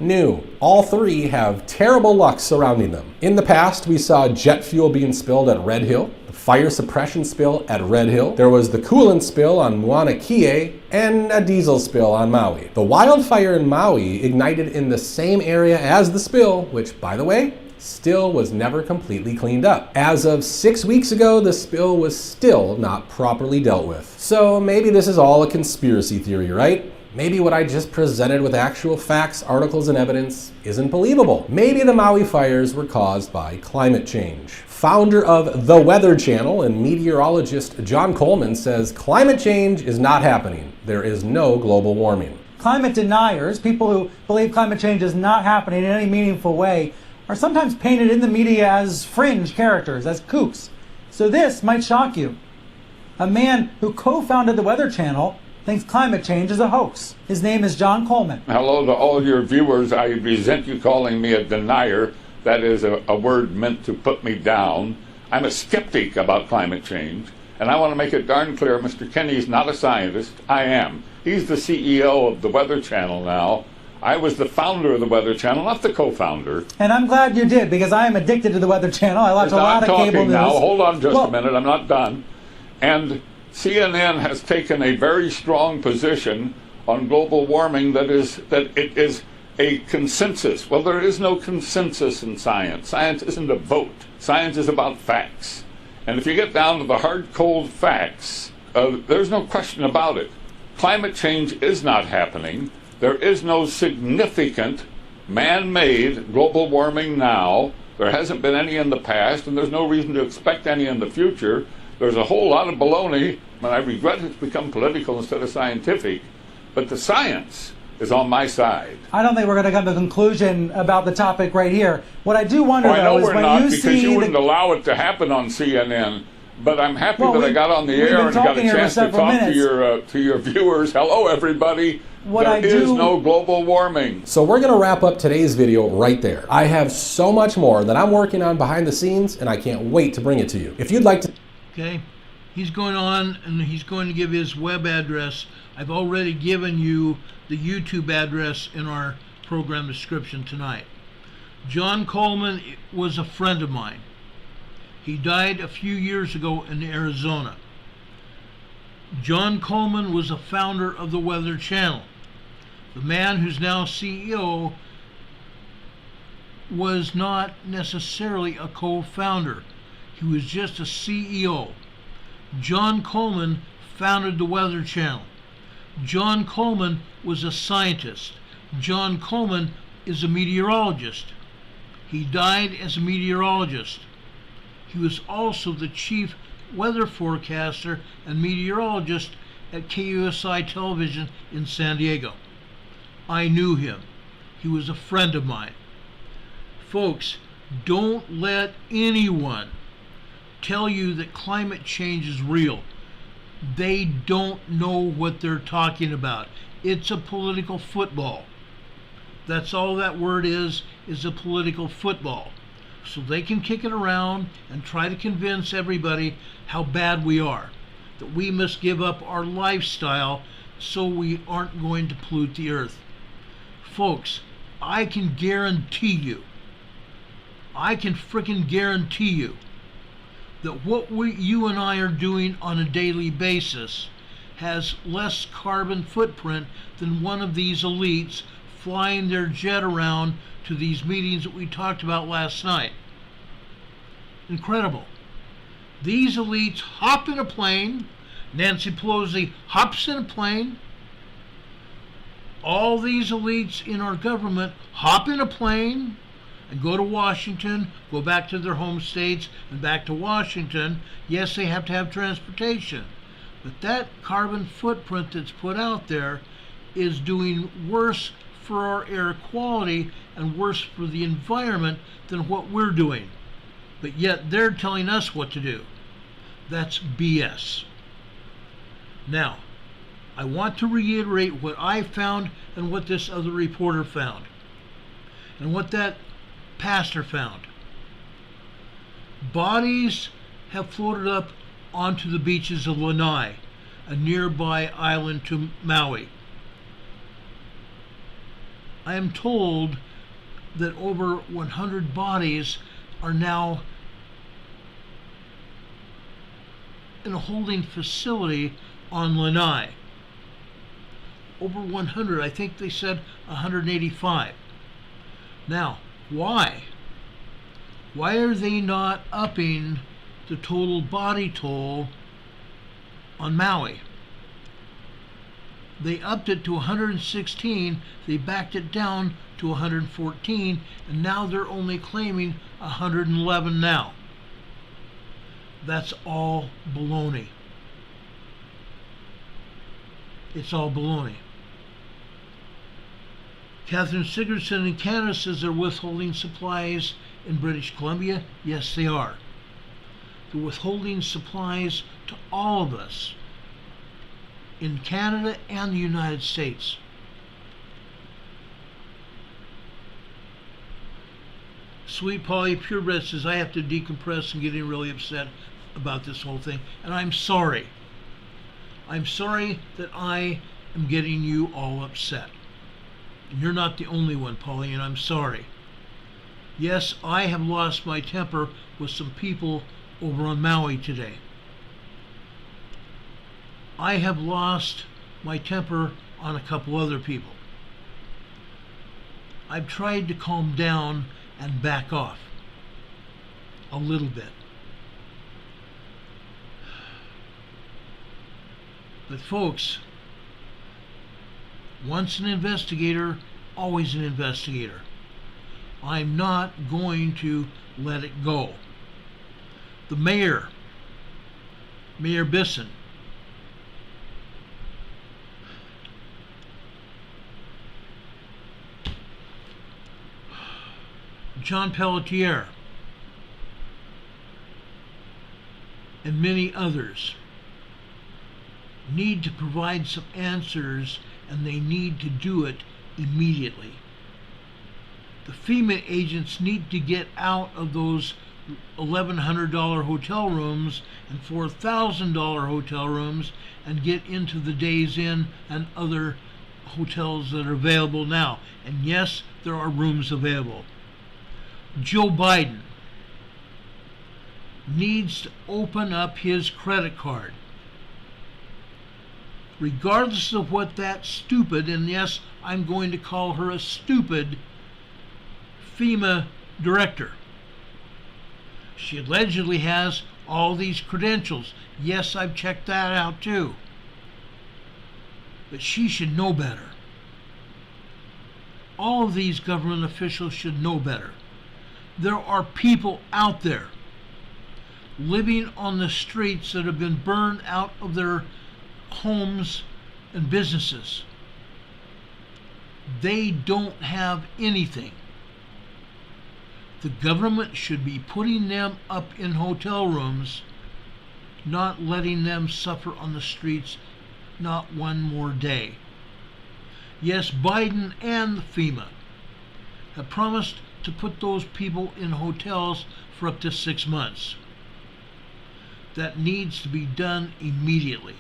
new. All three have terrible luck surrounding them. In the past, we saw jet fuel being spilled at Red Hill, the fire suppression spill at Red Hill, there was the coolant spill on Mauna Kea, and a diesel spill on Maui. The wildfire in Maui ignited in the same area as the spill, which, by the way, still was never completely cleaned up. As of 6 weeks ago, the spill was still not properly dealt with. So maybe this is all a conspiracy theory, right? Maybe what I just presented with actual facts, articles, and evidence isn't believable. Maybe the Maui fires were caused by climate change. Founder of The Weather Channel and meteorologist John Coleman says climate change is not happening. There is no global warming. Climate deniers, people who believe climate change is not happening in any meaningful way, are sometimes painted in the media as fringe characters, as kooks. So this might shock you. A man who co-founded The Weather Channel thinks climate change is a hoax. His name is John Coleman. Hello to all your viewers. I resent you calling me a denier. That is a word meant to put me down. I'm a skeptic about climate change, and I want to make it darn clear, Mr. Kenny's not a scientist. I am. He's the CEO of the Weather Channel now. I was the founder of the Weather Channel, not the co-founder. And I'm glad you did, because I am addicted to the Weather Channel. I watch a lot of cable news. Now, hold on just a minute. I'm not done. And CNN has taken a very strong position on global warming that it is a consensus. Well, there is no consensus in science. Science isn't a vote. Science is about facts. And if you get down to the hard, cold facts, there's no question about it. Climate change is not happening. There is no significant man-made global warming now. There hasn't been any in the past, and there's no reason to expect any in the future. There's a whole lot of baloney, and I regret it's become political instead of scientific, but the science is on my side. I don't think we're going to come to a conclusion about the topic right here. What I do wonder, I know though, is we're when not, you because see you wouldn't allow it to happen on CNN. But I'm happy that I got on the air and got a chance to talk to your viewers. Hello, everybody. There is no global warming. So we're going to wrap up today's video right there. I have so much more that I'm working on behind the scenes, and I can't wait to bring it to you. If you'd like to... Okay, he's going on, and he's going to give his web address. I've already given you the YouTube address in our program description tonight. John Coleman was a friend of mine. He died a few years ago in Arizona. John Coleman was a founder of the Weather Channel. The man who's now CEO was not necessarily a co-founder. He was just a CEO. John Coleman founded the Weather Channel. John Coleman was a scientist. John Coleman is a meteorologist. He died as a meteorologist. He was also the chief weather forecaster and meteorologist at KUSI Television in San Diego. I knew him. He was a friend of mine. Folks, don't let anyone tell you that climate change is real. They don't know what they're talking about. It's a political football. That's all that word is a political football. So they can kick it around and try to convince everybody how bad we are, that we must give up our lifestyle so we aren't going to pollute the earth. Folks, I can guarantee you, I can frickin' guarantee you that what you and I are doing on a daily basis has less carbon footprint than one of these elites flying their jet around to these meetings that we talked about last night. Incredible. These elites hop in a plane. Nancy Pelosi hops in a plane. All these elites in our government hop in a plane and go to Washington, go back to their home states and back to Washington. Yes, they have to have transportation, but that carbon footprint that's put out there is doing worse for our air quality and worse for the environment than what we're doing. But yet they're telling us what to do. That's BS. Now, I want to reiterate what I found and what this other reporter found and what that pastor found. Bodies have floated up onto the beaches of Lanai, a nearby island to Maui. I am told that over 100 bodies are now in a holding facility on Lanai. Over 100, I think they said 185. Now, why? Why are they not upping the total body toll on Maui? They upped it to 116, they backed it down to 114, and now they're only claiming 111 now. That's all baloney. It's all baloney. Catherine Sigurdsson in Canada says they're withholding supplies in British Columbia. Yes, they are. They're withholding supplies to all of us in Canada and the United States. Sweet Polly Purebred says, I have to decompress and getting really upset about this whole thing. And I'm sorry. I'm sorry that I am getting you all upset. And you're not the only one, Polly, and I'm sorry. Yes, I have lost my temper with some people over on Maui today. I have lost my temper on a couple other people. I've tried to calm down and back off a little bit. But folks, once an investigator, always an investigator. I'm not going to let it go. The mayor, Mayor Bisson, John Pelletier, and many others need to provide some answers, and they need to do it immediately. The FEMA agents need to get out of those $1,100 hotel rooms and $4,000 hotel rooms and get into the Days Inn and other hotels that are available now. And yes, there are rooms available. Joe Biden needs to open up his credit card. Regardless of what that stupid, and yes, I'm going to call her a stupid, FEMA director. She allegedly has all these credentials. Yes, I've checked that out too. But she should know better. All of these government officials should know better. There are people out there living on the streets that have been burned out of their homes and businesses. They don't have anything. The government should be putting them up in hotel rooms, not letting them suffer on the streets not one more day. Yes, Biden and FEMA have promised to put those people in hotels for up to 6 months. That needs to be done immediately.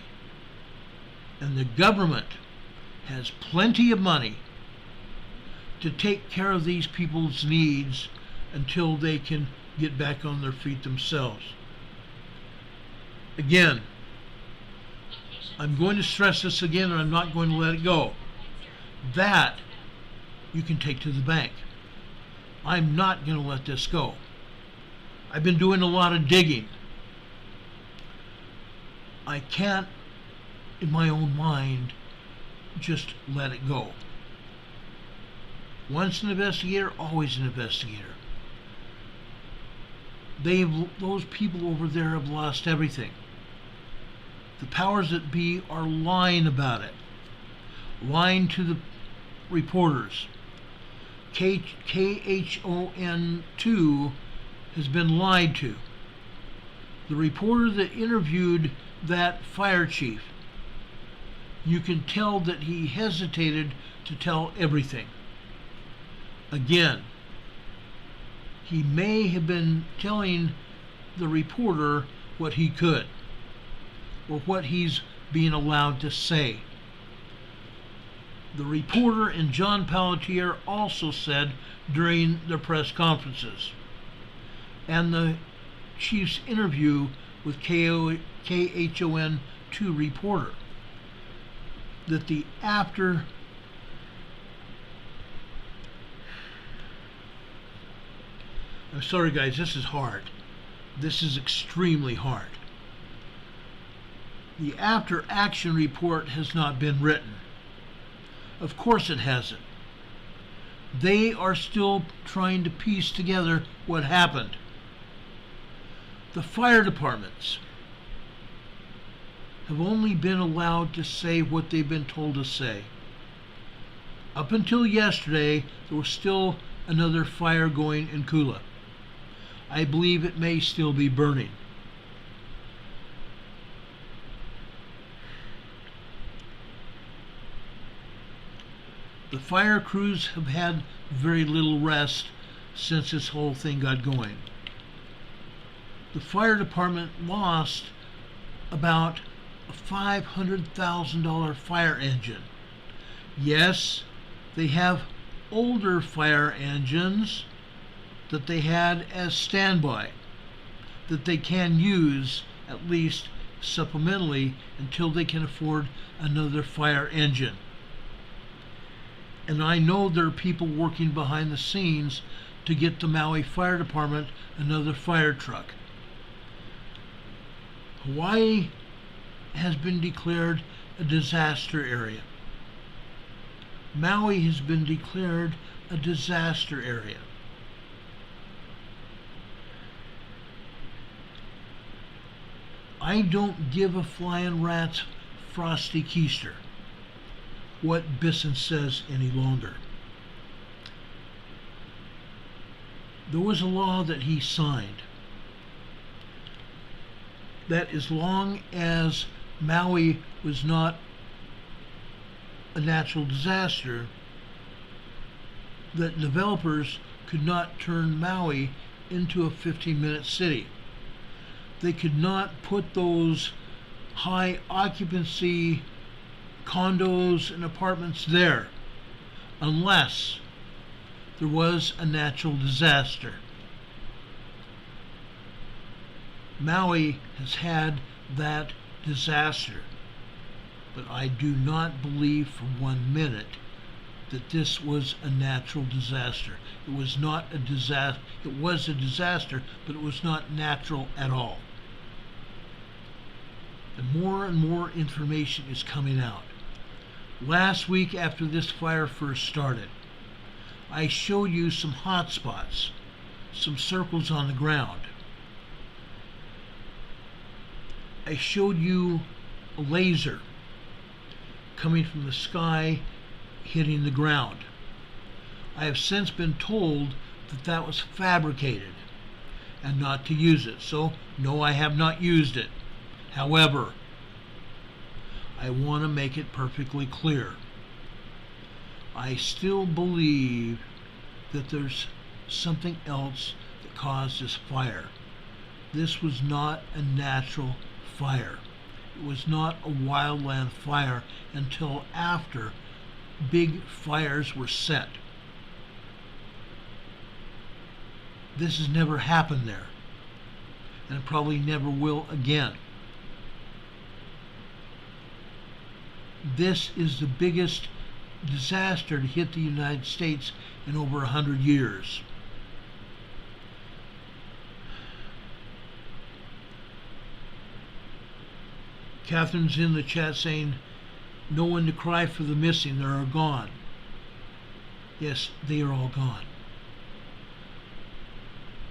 And the government has plenty of money to take care of these people's needs until they can get back on their feet themselves. Again, I'm going to stress this again, and I'm not going to let it go. That you can take to the bank. I'm not going to let this go. I've been doing a lot of digging. I can't, in my own mind, just let it go. Once an investigator, always an investigator. Those people over there have lost everything. The powers that be are lying about it. Lying to the reporters. KHON2 has been lied to. The reporter that interviewed that fire chief, you can tell that he hesitated to tell everything. Again, he may have been telling the reporter what he could, or what he's being allowed to say. The reporter and John Pelletier also said during their press conferences and the chief's interview with KHON2 reporter that the after I'm sorry guys, this is hard. This is extremely hard. The after action report has not been written. Of course it hasn't. They are still trying to piece together what happened. The fire departments have only been allowed to say what they've been told to say. Up until yesterday, there was still another fire going in Kula. I believe it may still be burning. The fire crews have had very little rest since this whole thing got going. The fire department lost about a $500,000 fire engine. Yes, They have older fire engines that they had as standby that they can use at least supplementally until they can afford another fire engine. And I know there are people working behind the scenes to get the Maui Fire Department another fire truck. Hawaii has been declared a disaster area. Maui has been declared a disaster area. I don't give a flying rat's frosty keister what Bisson says any longer. There was a law that he signed that as long as Maui was not a natural disaster, that developers could not turn Maui into a 15-minute city. They could not put those high occupancy condos and apartments there unless there was a natural disaster. Maui has had that disaster, but I do not believe for 1 minute that this was a natural disaster. It was not a disaster. It was a disaster, but it was not natural at all. And more information is coming out. Last week, after this fire first started, I showed you some hot spots, some circles on the ground. I showed you a laser coming from the sky hitting the ground. I have since been told that that was fabricated and not to use it. So, no, I have not used it. However, I want to make it perfectly clear. I still believe that there's something else that caused this fire. This was not a natural fire. It was not a wildland fire until after big fires were set. This has never happened there, and it probably never will again. This is the biggest disaster to hit the United States in over 100 years. Catherine's in the chat saying, no one to cry for the missing, they are gone. Yes, they are all gone.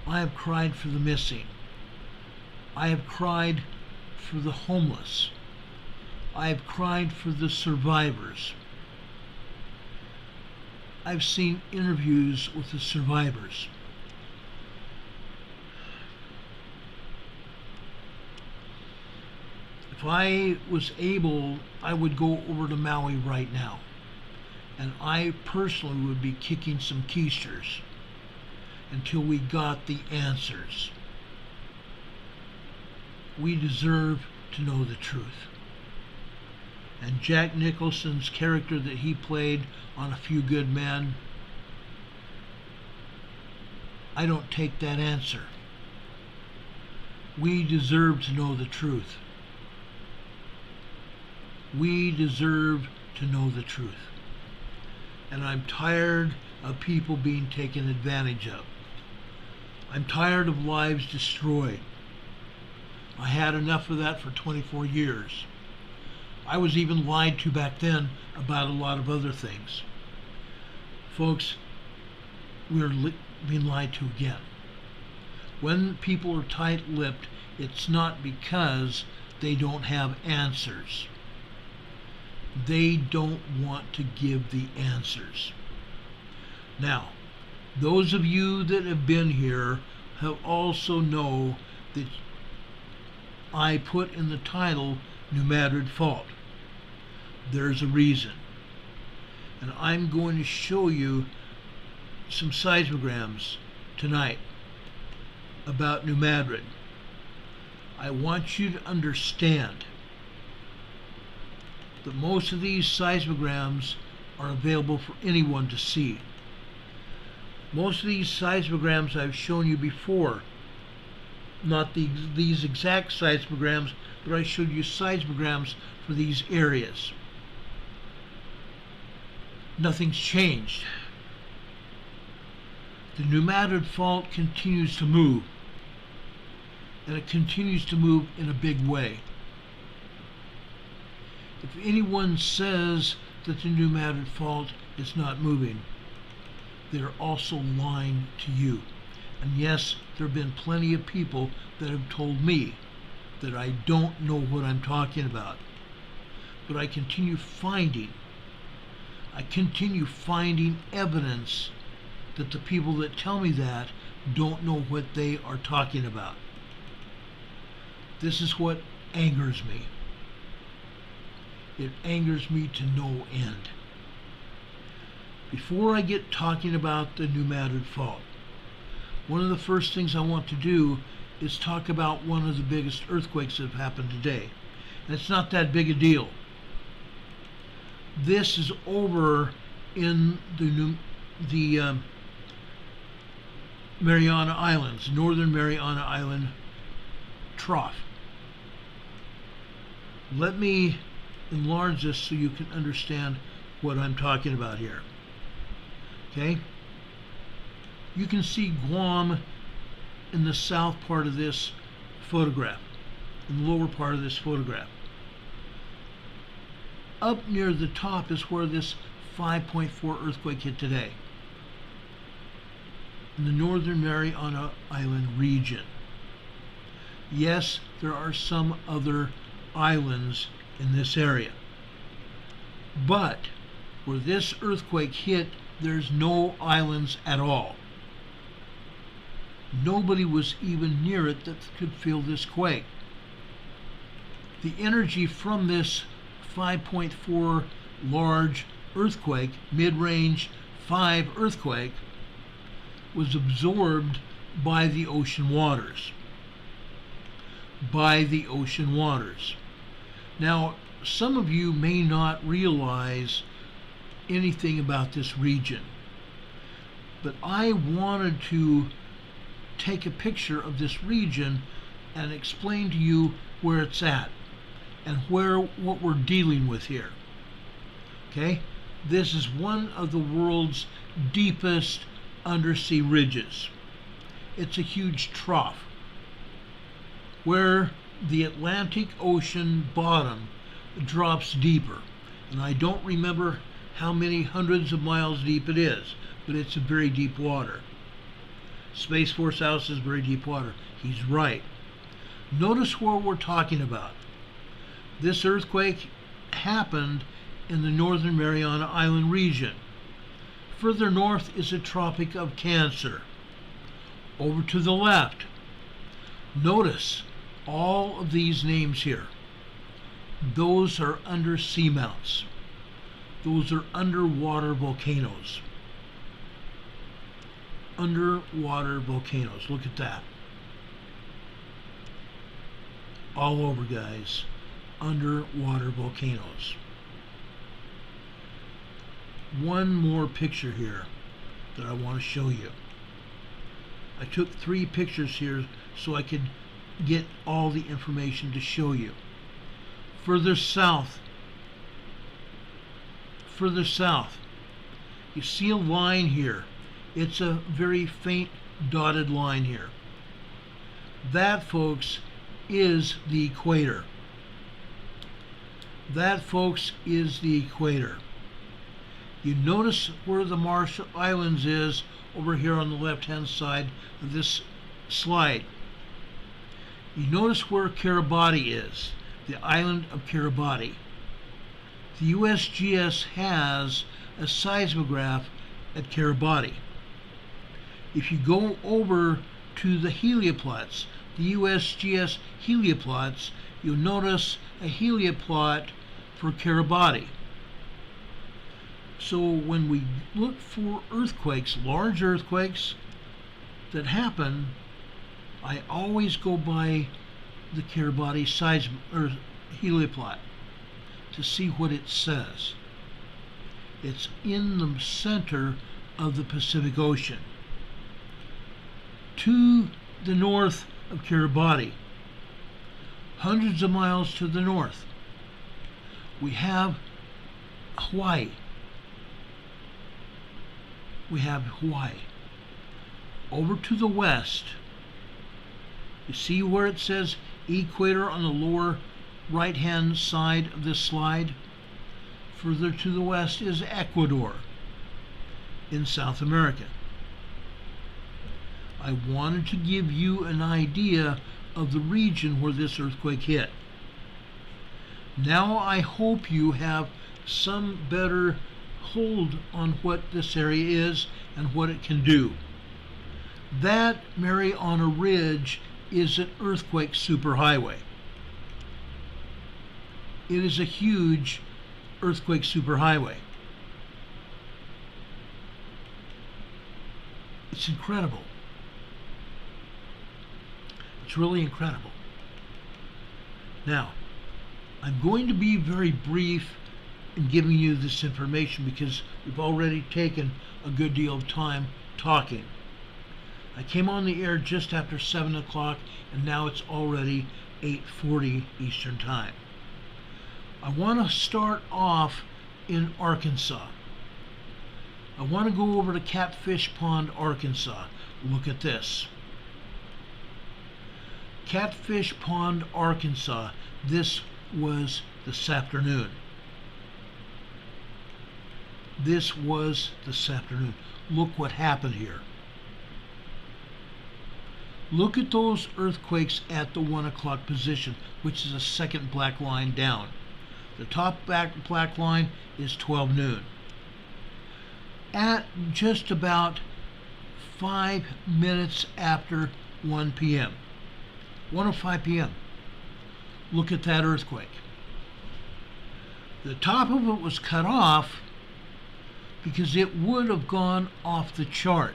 I have cried for the missing. I have cried for the homeless. I have cried for the survivors. I've seen interviews with the survivors. If I was able, I would go over to Maui right now. And I personally would be kicking some keisters until we got the answers. We deserve to know the truth. And Jack Nicholson's character that he played on A Few Good Men, I don't take that answer. We deserve to know the truth. We deserve to know the truth. And I'm tired of people being taken advantage of. I'm tired of lives destroyed. I had enough of that for 24 years. I was even lied to back then about a lot of other things. Folks, we're being lied to again. When people are tight-lipped, it's not because they don't have answers. They don't want to give the answers. Now, those of you that have been here have also know that I put in the title New Madrid Fault. There's a reason. And I'm going to show you some seismograms tonight about New Madrid. I want you to understand that most of these seismograms are available for anyone to see. Most of these seismograms I've shown you before, not these exact seismograms, but I showed you seismograms for these areas. Nothing's changed. The New Madrid fault continues to move, and it continues to move in a big way. If anyone says that the New Madrid fault is not moving, they're also lying to you. And yes, there have been plenty of people that have told me that I don't know what I'm talking about. But I continue finding evidence that the people that tell me that don't know what they are talking about. This is what angers me. It angers me to no end. Before I get talking about the New Madrid fault, one of the first things I want to do is talk about one of the biggest earthquakes that have happened today. And it's not that big a deal. This is over in the Mariana Islands, northern Mariana Island trough. Let me enlarge this so you can understand what I'm talking about here. Okay? You can see Guam in the south part of this photograph, in the lower part of this photograph. Up near the top is where this 5.4 earthquake hit today, in the northern Mariana Island region. Yes, there are some other islands in this area, but where this earthquake hit, there's no islands at all. Nobody was even near it that could feel this quake. The energy from this 5.4 large earthquake, mid-range 5 earthquake, was absorbed by the ocean waters. By the ocean waters. Now, some of you may not realize anything about this region, but I wanted to take a picture of this region and explain to you where it's at and what we're dealing with here. Okay? This is one of the world's deepest undersea ridges. It's a huge trough where the Atlantic Ocean bottom drops deeper. And I don't remember how many hundreds of miles deep it is, but it's a very deep water. Space Force House is very deep water. He's right. Notice what we're talking about. This earthquake happened in the northern Mariana Island region. Further north is the Tropic of Cancer. Over to the left, notice all of these names here. Those are under seamounts. Those are underwater volcanoes. Underwater volcanoes. Look at that. All over, guys. Underwater volcanoes. One more picture here that I want to show you. I took 3 pictures here so I could get all the information to show you. Further south, you see a line here. It's a very faint dotted line here. That, folks, is the equator. That, folks, is the equator. You notice where the Marshall Islands is over here on the left-hand side of this slide. You notice where Kiribati is, the island of Kiribati. The USGS has a seismograph at Kiribati. If you go over to the helioplots, the USGS helioplots, you'll notice a helioplot for Kiribati. So when we look for earthquakes, large earthquakes that happen, I always go by the Kiribati helioplot to see what it says. It's in the center of the Pacific Ocean. To the north of Kiribati, hundreds of miles to the north, we have Hawaii. Over to the west, you see where it says equator on the lower right-hand side of this slide? Further to the west is Ecuador in South America. I wanted to give you an idea of the region where this earthquake hit. Now I hope you have some better hold on what this area is and what it can do. That Mariana Ridge is an earthquake superhighway. It is a huge earthquake superhighway. It's incredible. It's really incredible. Now, I'm going to be very brief in giving you this information because we've already taken a good deal of time talking. I came on the air just after 7 o'clock and now it's already 8:40 Eastern Time. I want to start off in Arkansas. I want to go over to Catfish Pond, Arkansas. Look at this. Catfish Pond, Arkansas. This was this afternoon. This was this afternoon. Look what happened here. Look at those earthquakes at the 1 o'clock position, which is the second black line down. The top black line is 12 noon. At just about 5 minutes after 1 p.m. 1:05 p.m. Look at that earthquake. The top of it was cut off because it would have gone off the chart.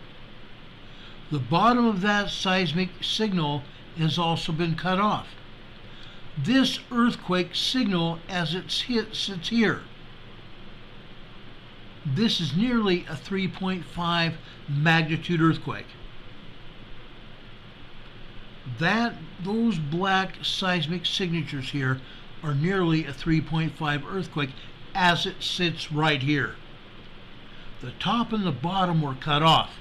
The bottom of that seismic signal has also been cut off. This earthquake signal as it's hit sits here. This is nearly a 3.5 magnitude earthquake. Those black seismic signatures here are nearly a 3.5 earthquake as it sits right here. The top and the bottom were cut off.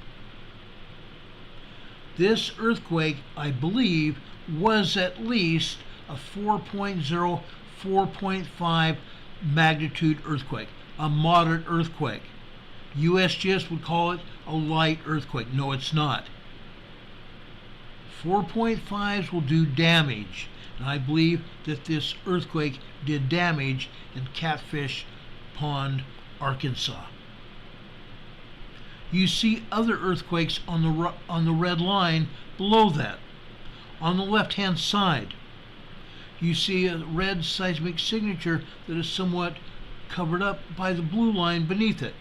This earthquake, I believe, was at least a 4.0, 4.5 magnitude earthquake, a moderate earthquake. USGS would call it a light earthquake. No, it's not. 4.5s will do damage, and I believe that this earthquake did damage in Catfish Pond, Arkansas. You see other earthquakes on the red line below that. On the left-hand side, you see a red seismic signature that is somewhat covered up by the blue line beneath it.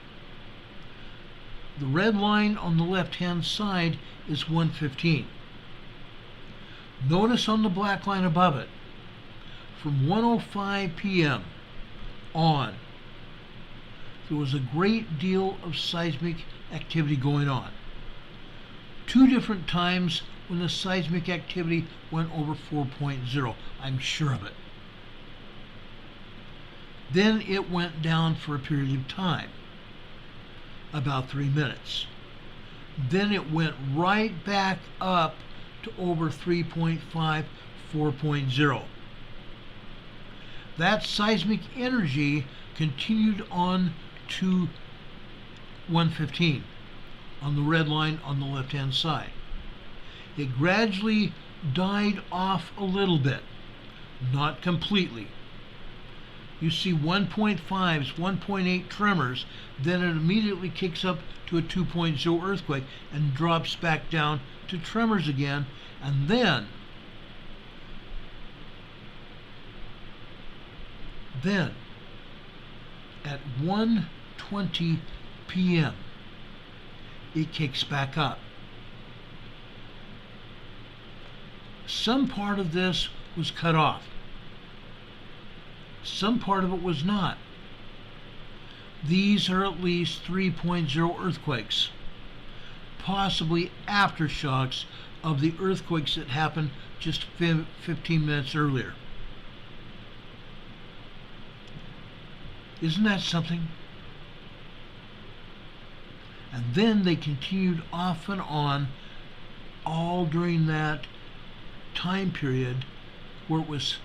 The red line on the left-hand side is 1:15. Notice on the black line above it, from 1:05 p.m. on, there was a great deal of seismic activity going on. 2 different times when the seismic activity went over 4.0. I'm sure of it. Then it went down for a period of time, about 3 minutes. Then it went right back up to over 3.5, 4.0. That seismic energy continued on to 1:15 on the red line on the left-hand side. It gradually died off a little bit, not completely. You see 1.5s, 1.8 tremors, then it immediately kicks up to a 2.0 earthquake and drops back down to tremors again, and then at 1:20 p.m. it kicks back up. Some part of this was cut off. Some part of it was not. These are at least 3.0 earthquakes, possibly aftershocks of the earthquakes that happened just 15 minutes earlier. Isn't that something? And then they continued off and on all during that time period where it was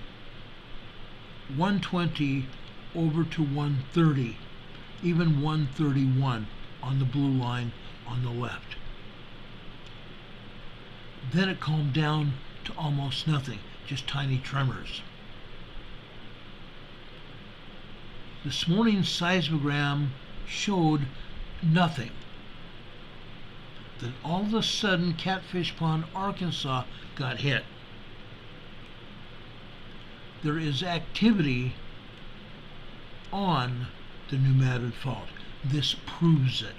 120 over to 130, even 131 on the blue line on the left. Then it calmed down to almost nothing, just tiny tremors. This morning's seismogram showed nothing. Then all of a sudden, Catfish Pond, Arkansas got hit. There is activity on the New Madrid Fault. This proves it.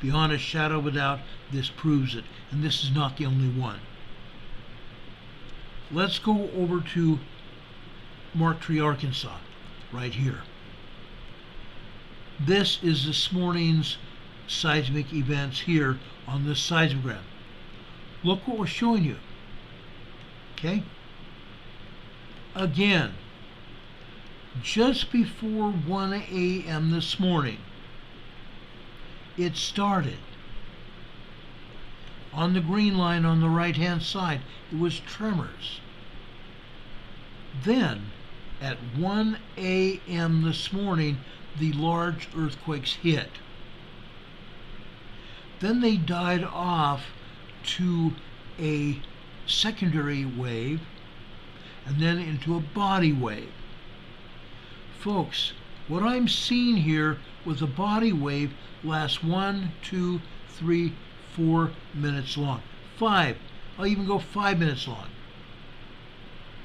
Beyond a shadow of a doubt, this proves it. And this is not the only one. Let's go over to Marktree, Arkansas, right here. This is this morning's seismic events here on this seismogram. Look what we're showing you. Okay? Again, just before 1 a.m. this morning, it started. On the green line on the right-hand side, it was tremors. Then, at 1 a.m. this morning, the large earthquakes hit. Then they died off to a secondary wave and then into a body wave. Folks, what I'm seeing here with a body wave lasts 1, 2, 3, 4 minutes long. 5. I'll even go 5 minutes long.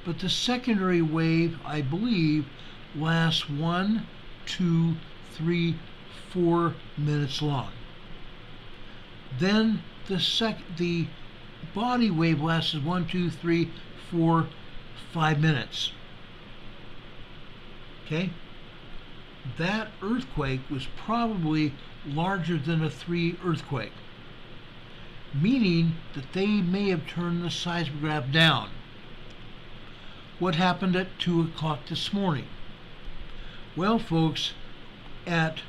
But the secondary wave, I believe, lasts 1, 2, 3, 4 minutes long. Then the body wave lasts 1, 2, 3, 4, 5 minutes. Okay? That earthquake was probably larger than a 3 earthquake, meaning that they may have turned the seismograph down. What happened at 2 o'clock this morning? Well, folks, at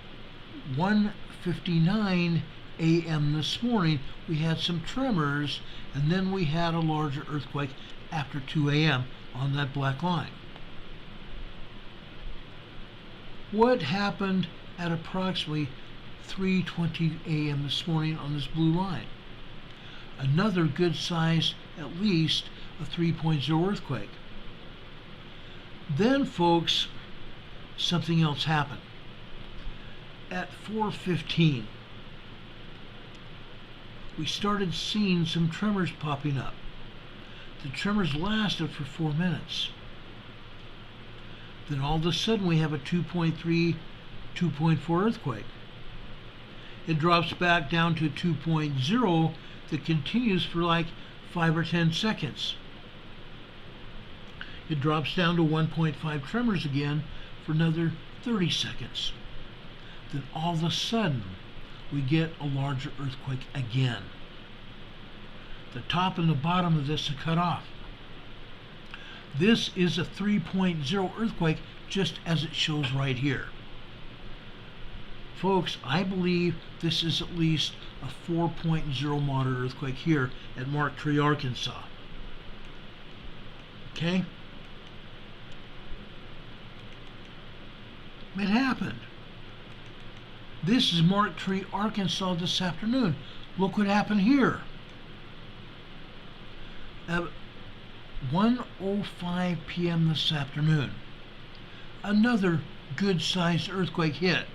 1:59 a.m. this morning, we had some tremors, and then we had a larger earthquake after 2 a.m. on that black line. What happened at approximately 3:20 a.m. this morning on this blue line? Another good size, at least a 3.0 earthquake. Then, folks, something else happened. At 4:15, we started seeing some tremors popping up. The tremors lasted for 4 minutes. Then all of a sudden we have a 2.3, 2.4 earthquake. It drops back down to 2.0 that continues for like 5 or 10 seconds. It drops down to 1.5 tremors again for another 30 seconds. Then all of a sudden we get a larger earthquake again. The top and the bottom of this are cut off. This is a 3.0 earthquake, just as it shows right here. Folks, I believe this is at least a 4.0 moderate earthquake here at Marktree, Arkansas. Okay? It happened. This is Marktree, Arkansas this afternoon. Look what happened here. At 1:05 p.m. this afternoon, another good-sized earthquake hit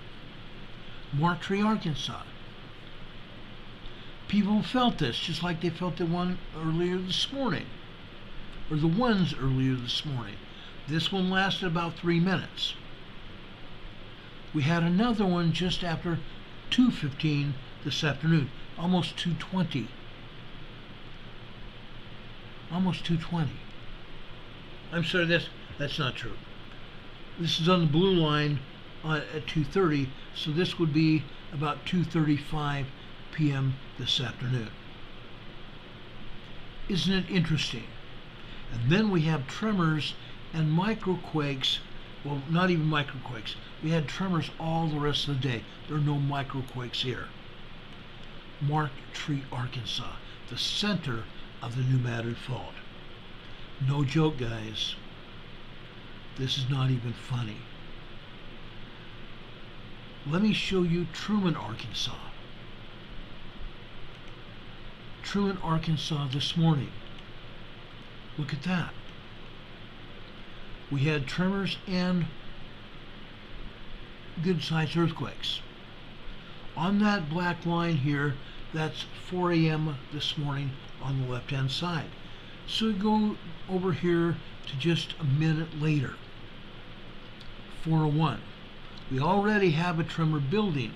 Marktree, Arkansas. People felt this just like they felt the one earlier this morning, or the ones earlier this morning. This one lasted about 3 minutes. We had another one just after 2:15 this afternoon, almost 2:20. Almost 2:20. I'm sorry, that's not true. This is on the blue line at 2:30, so this would be about 2:35 p.m. this afternoon. Isn't it interesting? And then we have tremors and microquakes. Well, not even microquakes. We had tremors all the rest of the day. There are no microquakes here. Mark Tree, Arkansas, the center of the New Madrid Fault. No joke, guys. This is not even funny. Let me show you Truman, Arkansas. Truman, Arkansas this morning. Look at that. We had tremors and good-sized earthquakes. On that black line here, that's 4 a.m. this morning on the left-hand side. So we go over here to just a minute later, 4:01. We already have a tremor building.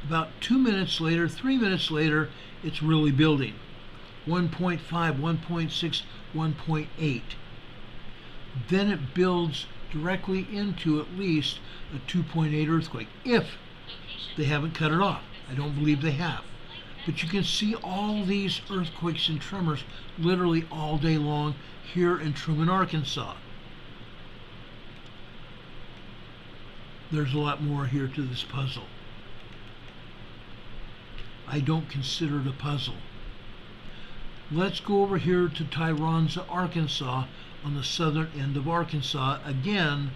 About 2 minutes later, 3 minutes later, it's really building. 1.5, 1.6, 1.8. Then it builds directly into at least a 2.8 earthquake, if they haven't cut it off. I don't believe they have. But you can see all these earthquakes and tremors literally all day long here in Truman, Arkansas. There's a lot more here to this puzzle. I don't consider it a puzzle. Let's go over here to Tyronza, Arkansas, on the southern end of Arkansas. Again,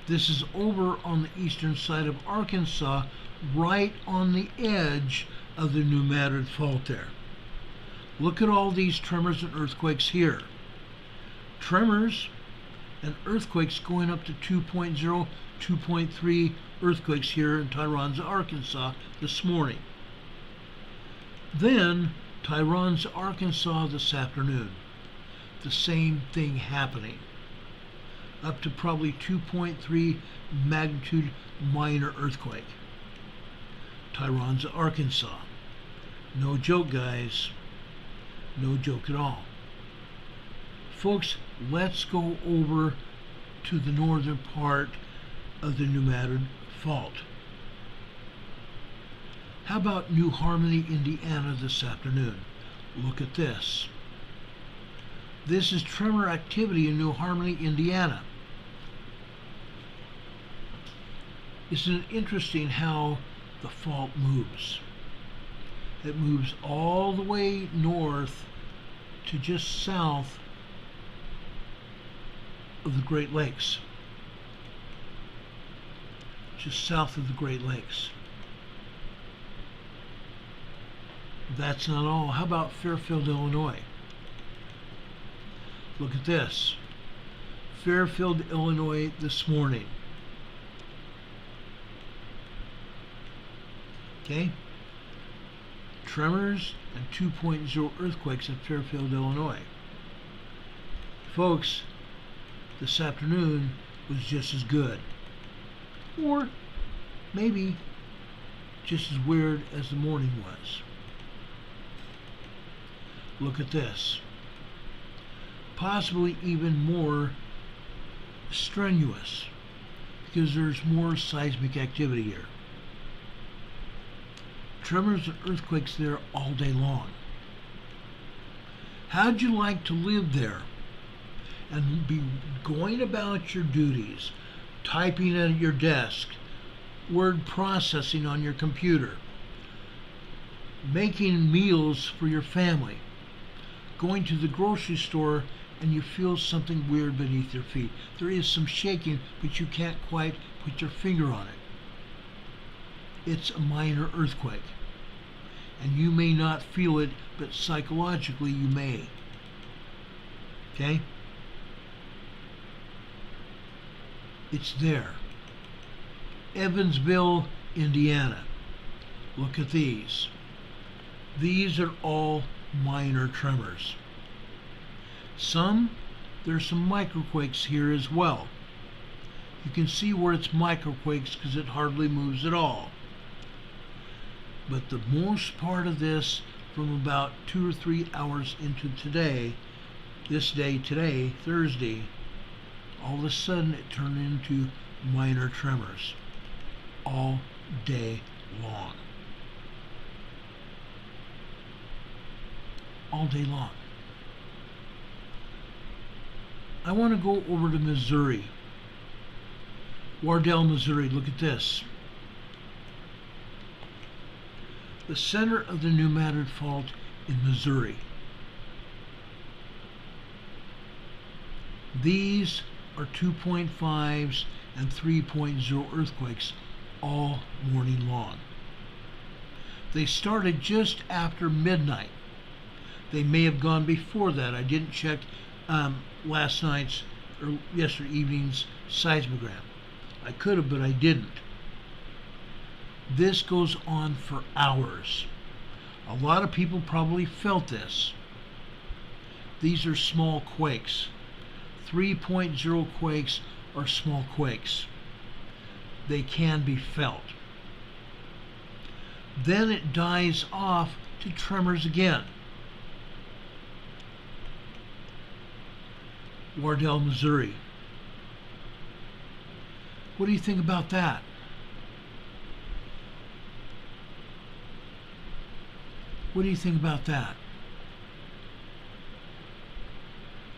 this is over on the eastern side of Arkansas, right on the edge of the New Madrid Fault there. Look at all these tremors and earthquakes here. Tremors and earthquakes going up to 2.0, 2.3 earthquakes here in Tyronza, Arkansas this morning. Then Tyronza, Arkansas this afternoon. The same thing happening. Up to probably 2.3 magnitude minor earthquake. Tyronza, Arkansas. No joke, guys. No joke at all. Folks, let's go over to the northern part of the New Madrid Fault. How about New Harmony, Indiana this afternoon? Look at this. This is tremor activity in New Harmony, Indiana. Isn't it interesting how the fault moves? It moves all the way north to just south of the Great Lakes. Just south of the Great Lakes. That's not all. How about Fairfield, Illinois? Look at this. Fairfield, Illinois this morning. Okay? Tremors and 2.0 earthquakes in Fairfield, Illinois. Folks, this afternoon was just as good. Or maybe just as weird as the morning was. Look at this. Possibly even more strenuous because there's more seismic activity here. Tremors and earthquakes there all day long. How'd you like to live there and be going about your duties, typing at your desk, word processing on your computer, making meals for your family, going to the grocery store and you feel something weird beneath your feet. There is some shaking, but you can't quite put your finger on it. It's a minor earthquake. And you may not feel it, but psychologically you may. Okay? It's there. Evansville, Indiana. Look at these. These are all minor tremors. There's some microquakes here as well. You can see where it's microquakes because it hardly moves at all. But the most part of this, from about 2 or 3 hours into today, this day today, Thursday, all of a sudden it turned into minor tremors all day long. All day long. I want to go over to Missouri. Wardell, Missouri. Look at this. The center of the New Madrid Fault in Missouri. These are 2.5s and 3.0 earthquakes all morning long. They started just after midnight. They may have gone before that. I didn't check last night's or yesterday evening's seismogram. I could have, but I didn't. This goes on for hours. A lot of people probably felt this. These are small quakes. 3.0 quakes are small quakes. They can be felt. Then it dies off to tremors again. Wardell, Missouri. What do you think about that? What do you think about that?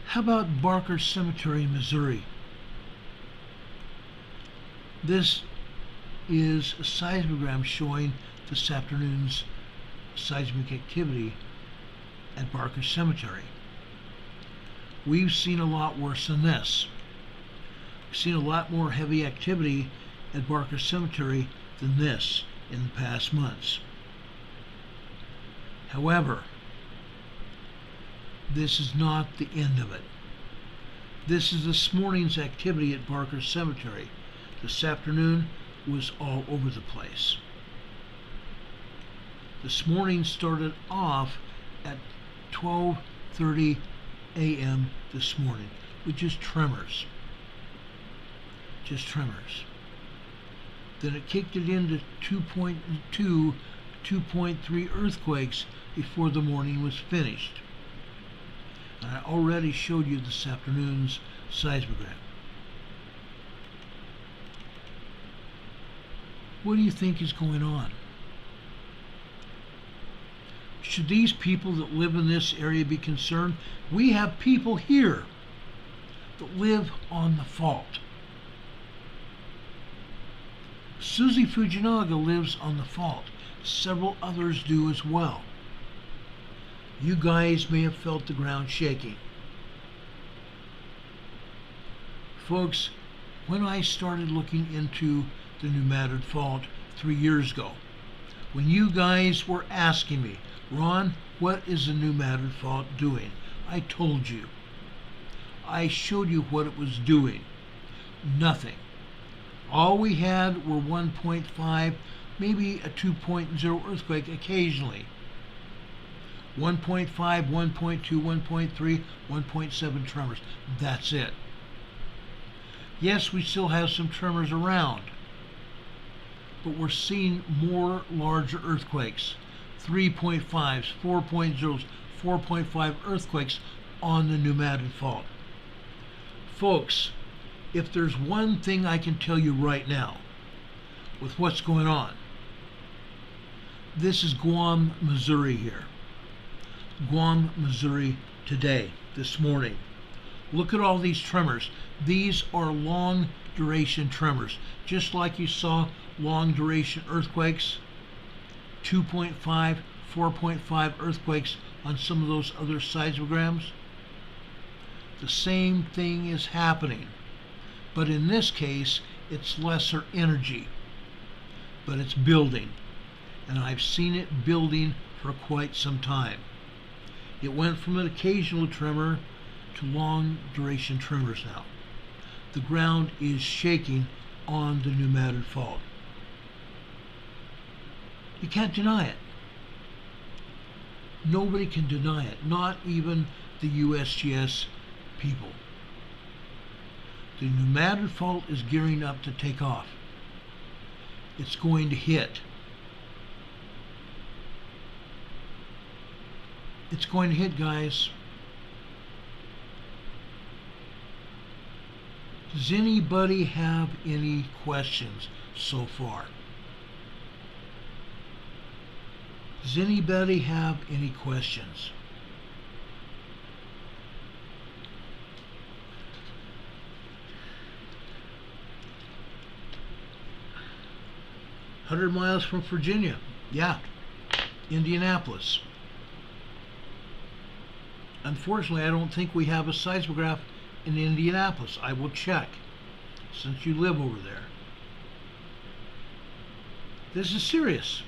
How about Barker Cemetery, Missouri? This is a seismogram showing this afternoon's seismic activity at Barker Cemetery. We've seen a lot worse than this. We've seen a lot more heavy activity at Barker Cemetery than this in the past months. However, this is not the end of it. This is this morning's activity at Barker Cemetery. This afternoon was all over the place. This morning started off at 12:30 a.m. this morning with just tremors. Just tremors. Then it kicked it into 2.2, 2.3 earthquakes before the morning was finished. And I already showed you this afternoon's seismogram. What do you think is going on? Should these people that live in this area be concerned? We have people here that live on the fault. Susie Fujinaga lives on the fault. Several others do as well. You guys may have felt the ground shaking. Folks, when I started looking into the New Madrid Fault 3 years ago, when you guys were asking me, Ron, what is the New Madrid Fault doing? I told you. I showed you what it was doing. Nothing. All we had were 1.5, maybe a 2.0 earthquake occasionally. 1.5, 1.2, 1.3, 1.7 tremors. That's it. Yes, we still have some tremors around, but we're seeing more larger earthquakes. 3.5s, 4.0s, 4.5 earthquakes on the New Madrid Fault. Folks, if there's one thing I can tell you right now with what's going on, this is Guam, Missouri here. Guam, Missouri today, this morning. Look at all these tremors. These are long duration tremors. Just like you saw long duration earthquakes, 2.5, 4.5 earthquakes on some of those other seismograms. The same thing is happening, but in this case it's lesser energy, but it's building, and I've seen it building for quite some time. It went from an occasional tremor to long duration tremors now. The ground is shaking on the New Madrid Fault. You can't deny it. Nobody can deny it, not even the USGS people. The New Madrid Fault is gearing up to take off. It's going to hit. It's going to hit, guys. Does anybody have any questions so far? Does anybody have any questions? "100 miles from Virginia." Yeah. Indianapolis. Unfortunately, I don't think we have a seismograph in Indianapolis. I will check, since you live over there. This is serious.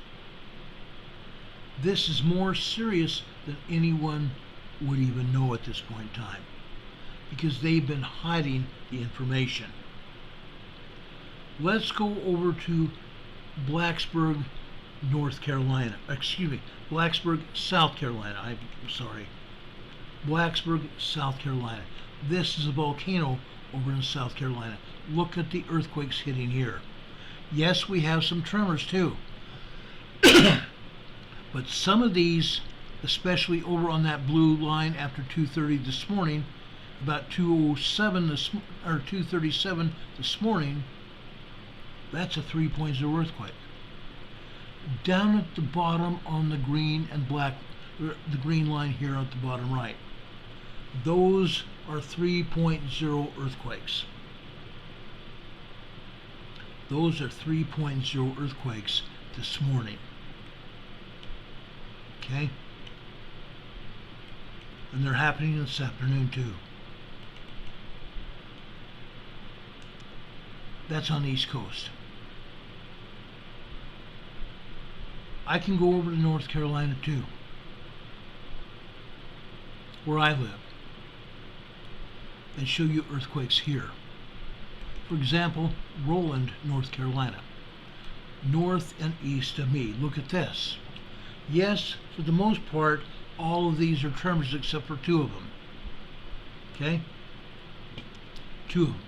This is more serious than anyone would even know at this point in time, because they've been hiding the information. Let's go over to Blacksburg, North Carolina. Excuse me, Blacksburg, South Carolina. I'm sorry. Blacksburg, South Carolina. This is a volcano over in South Carolina. Look at the earthquakes hitting here. Yes, we have some tremors too. But some of these, especially over on that blue line after 2:30 this morning, about 2:07 or 2:37 this morning, that's a 3.0 earthquake. Down at the bottom on the green and black, the green line here at the bottom right, those are 3.0 earthquakes. Those are 3.0 earthquakes this morning. Okay? And they're happening this afternoon too. That's on the East Coast. I can go over to North Carolina too, where I live, and show you earthquakes here. For example, Roland, North Carolina. North and east of me. Look at this. Yes, for the most part, all of these are tremors except for two of them. Okay? Two of them.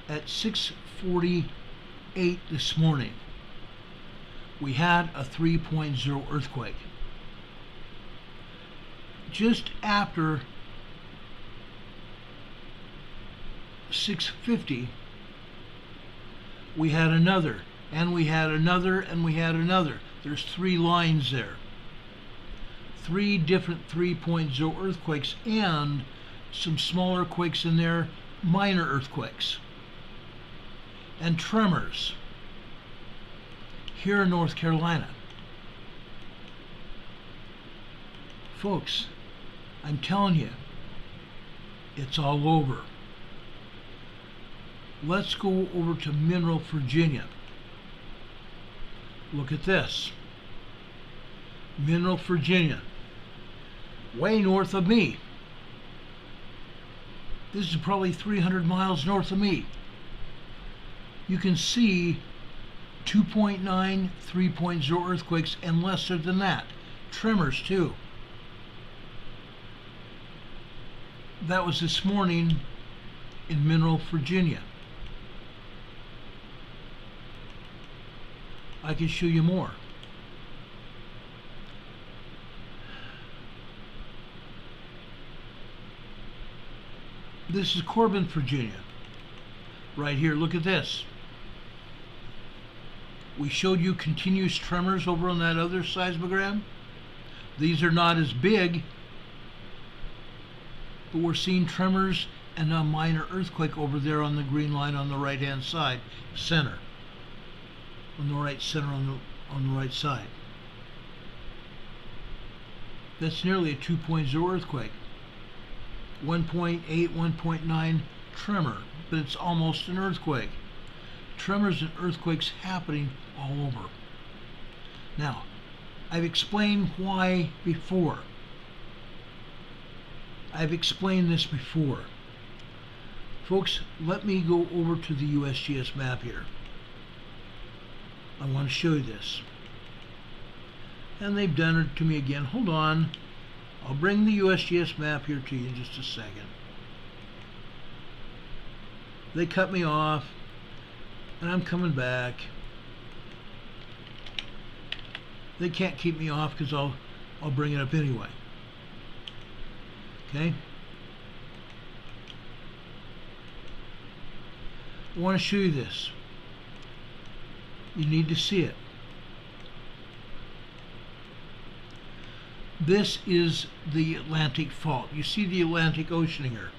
At 6:48 this morning, we had a 3.0 earthquake. Just after 6:50, we had another, and we had another, and we had another. There's three lines there. Three different 3.0 earthquakes and some smaller quakes in there, minor earthquakes. And tremors here in North Carolina. Folks, I'm telling you, it's all over. Let's go over to Mineral, Virginia. Look at this. Mineral, Virginia. Way north of me. This is probably 300 miles north of me. You can see 2.9, 3.0 earthquakes, and lesser than that. Tremors too. That was this morning in Mineral, Virginia. I can show you more. This is Corbin, Virginia. Right here, look at this. We showed you continuous tremors over on that other seismogram. These are not as big, but we're seeing tremors and a minor earthquake over there on the green line on the right hand side, center. On the right center on the right side. That's nearly a 2.0 earthquake. 1.8, 1.9 tremor, but it's almost an earthquake. Tremors and earthquakes happening all over. Now, I've explained why before. I've explained this before. Folks, let me go over to the USGS map here. I want to show you this. And they've done it to me again. Hold on. I'll bring the USGS map here to you in just a second. They cut me off, and I'm coming back. They can't keep me off because I'll bring it up anyway. Okay? I want to show you this. You need to see it. This is the Atlantic Fault. You see the Atlantic Ocean here.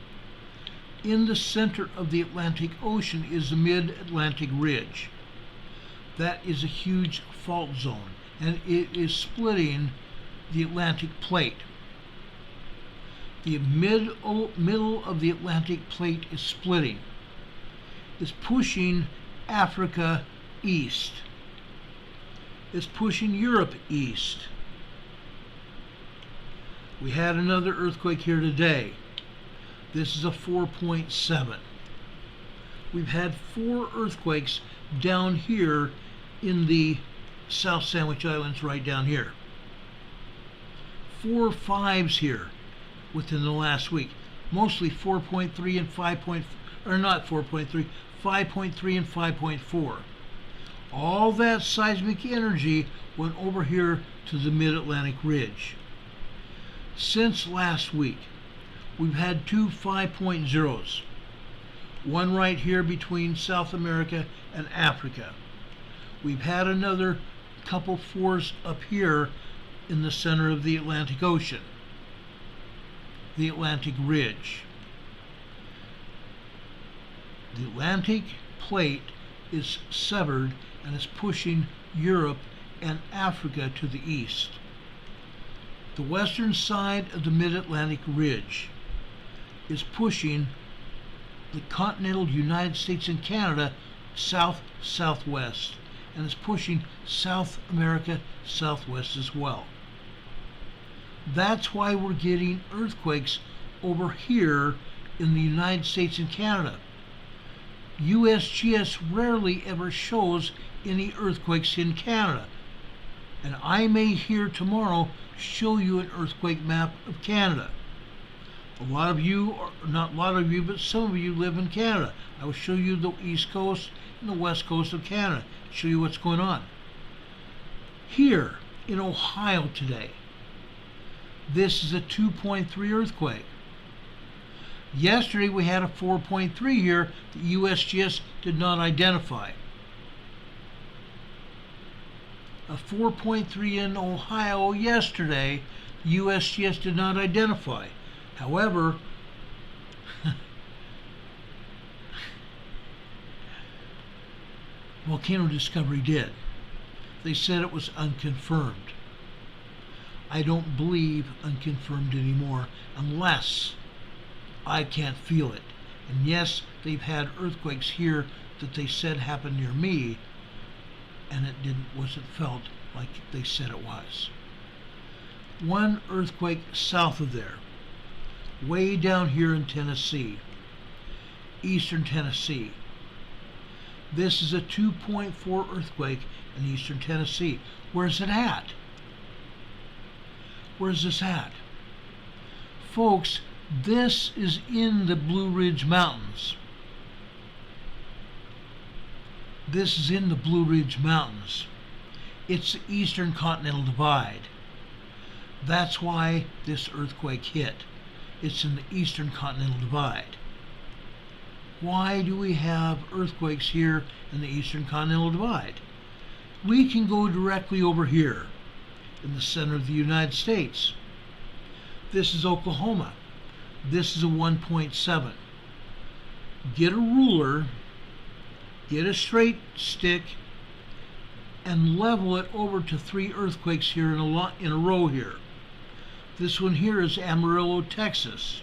In the center of the Atlantic Ocean is the Mid-Atlantic Ridge. That is a huge fault zone, and it is splitting the Atlantic Plate. The middle of the Atlantic Plate is splitting. It's pushing Africa east. It's pushing Europe east. We had another earthquake here today. This is a 4.7. We've had 4 earthquakes down here in the South Sandwich Islands, right down here. 4 5s here within the last week. Mostly 4.3 and 5. Or not 4.3, 5.3 and 5.4. All that seismic energy went over here to the Mid-Atlantic Ridge. Since last week, we've had 2 5.0s. One right here between South America and Africa. We've had another couple 4s up here in the center of the Atlantic Ocean, the Atlantic Ridge. The Atlantic Plate is severed and is pushing Europe and Africa to the east. The western side of the Mid-Atlantic Ridge is pushing the continental United States and Canada south-southwest, and is pushing South America southwest as well. That's why we're getting earthquakes over here in the United States and Canada. USGS rarely ever shows any earthquakes in Canada, and I may here tomorrow show you an earthquake map of Canada. A lot of you, or not a lot of you, but some of you live in Canada. I will show you the east coast and the west coast of Canada, show you what's going on. Here in Ohio today, this is a 2.3 earthquake. Yesterday we had a 4.3 here that USGS did not identify. A 4.3 in Ohio yesterday, USGS did not identify. However, Volcano Discovery did. They said it was unconfirmed. I don't believe unconfirmed anymore unless I can't feel it. And yes, they've had earthquakes here that they said happened near me, and it wasn't felt like they said it was. One earthquake south of there, way down here in Tennessee, eastern Tennessee. This is a 2.4 earthquake in eastern Tennessee. Where's it at? Where's this at? Folks, this is in the Blue Ridge Mountains. This is in the Blue Ridge Mountains. It's the Eastern Continental Divide. That's why this earthquake hit. It's in the Eastern Continental Divide. Why do we have earthquakes here in the Eastern Continental Divide? We can go directly over here in the center of the United States. This is Oklahoma. This is a 1.7. Get a ruler, get a straight stick, and level it over to 3 earthquakes here in a row here. This one here is Amarillo, Texas,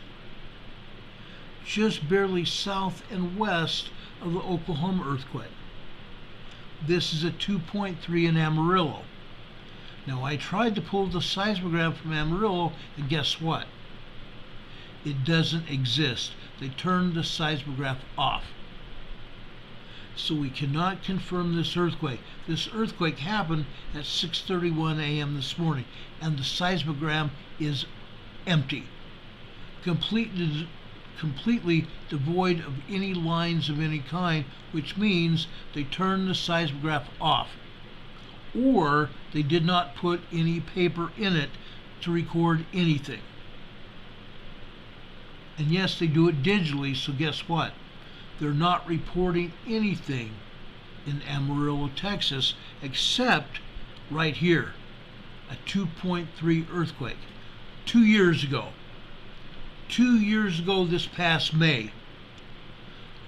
just barely south and west of the Oklahoma earthquake. This is a 2.3 in Amarillo. Now I tried to pull the seismogram from Amarillo, and guess what? It doesn't exist. They turned the seismograph off. So we cannot confirm this earthquake. This earthquake happened at 6:31 a.m. this morning, and the seismogram is empty. Completely devoid of any lines of any kind, which means they turned the seismograph off, or they did not put any paper in it to record anything. And yes, they do it digitally, so guess what? They're not reporting anything in Amarillo, Texas, except right here, a 2.3 earthquake. 2 years ago. 2 years ago this past May,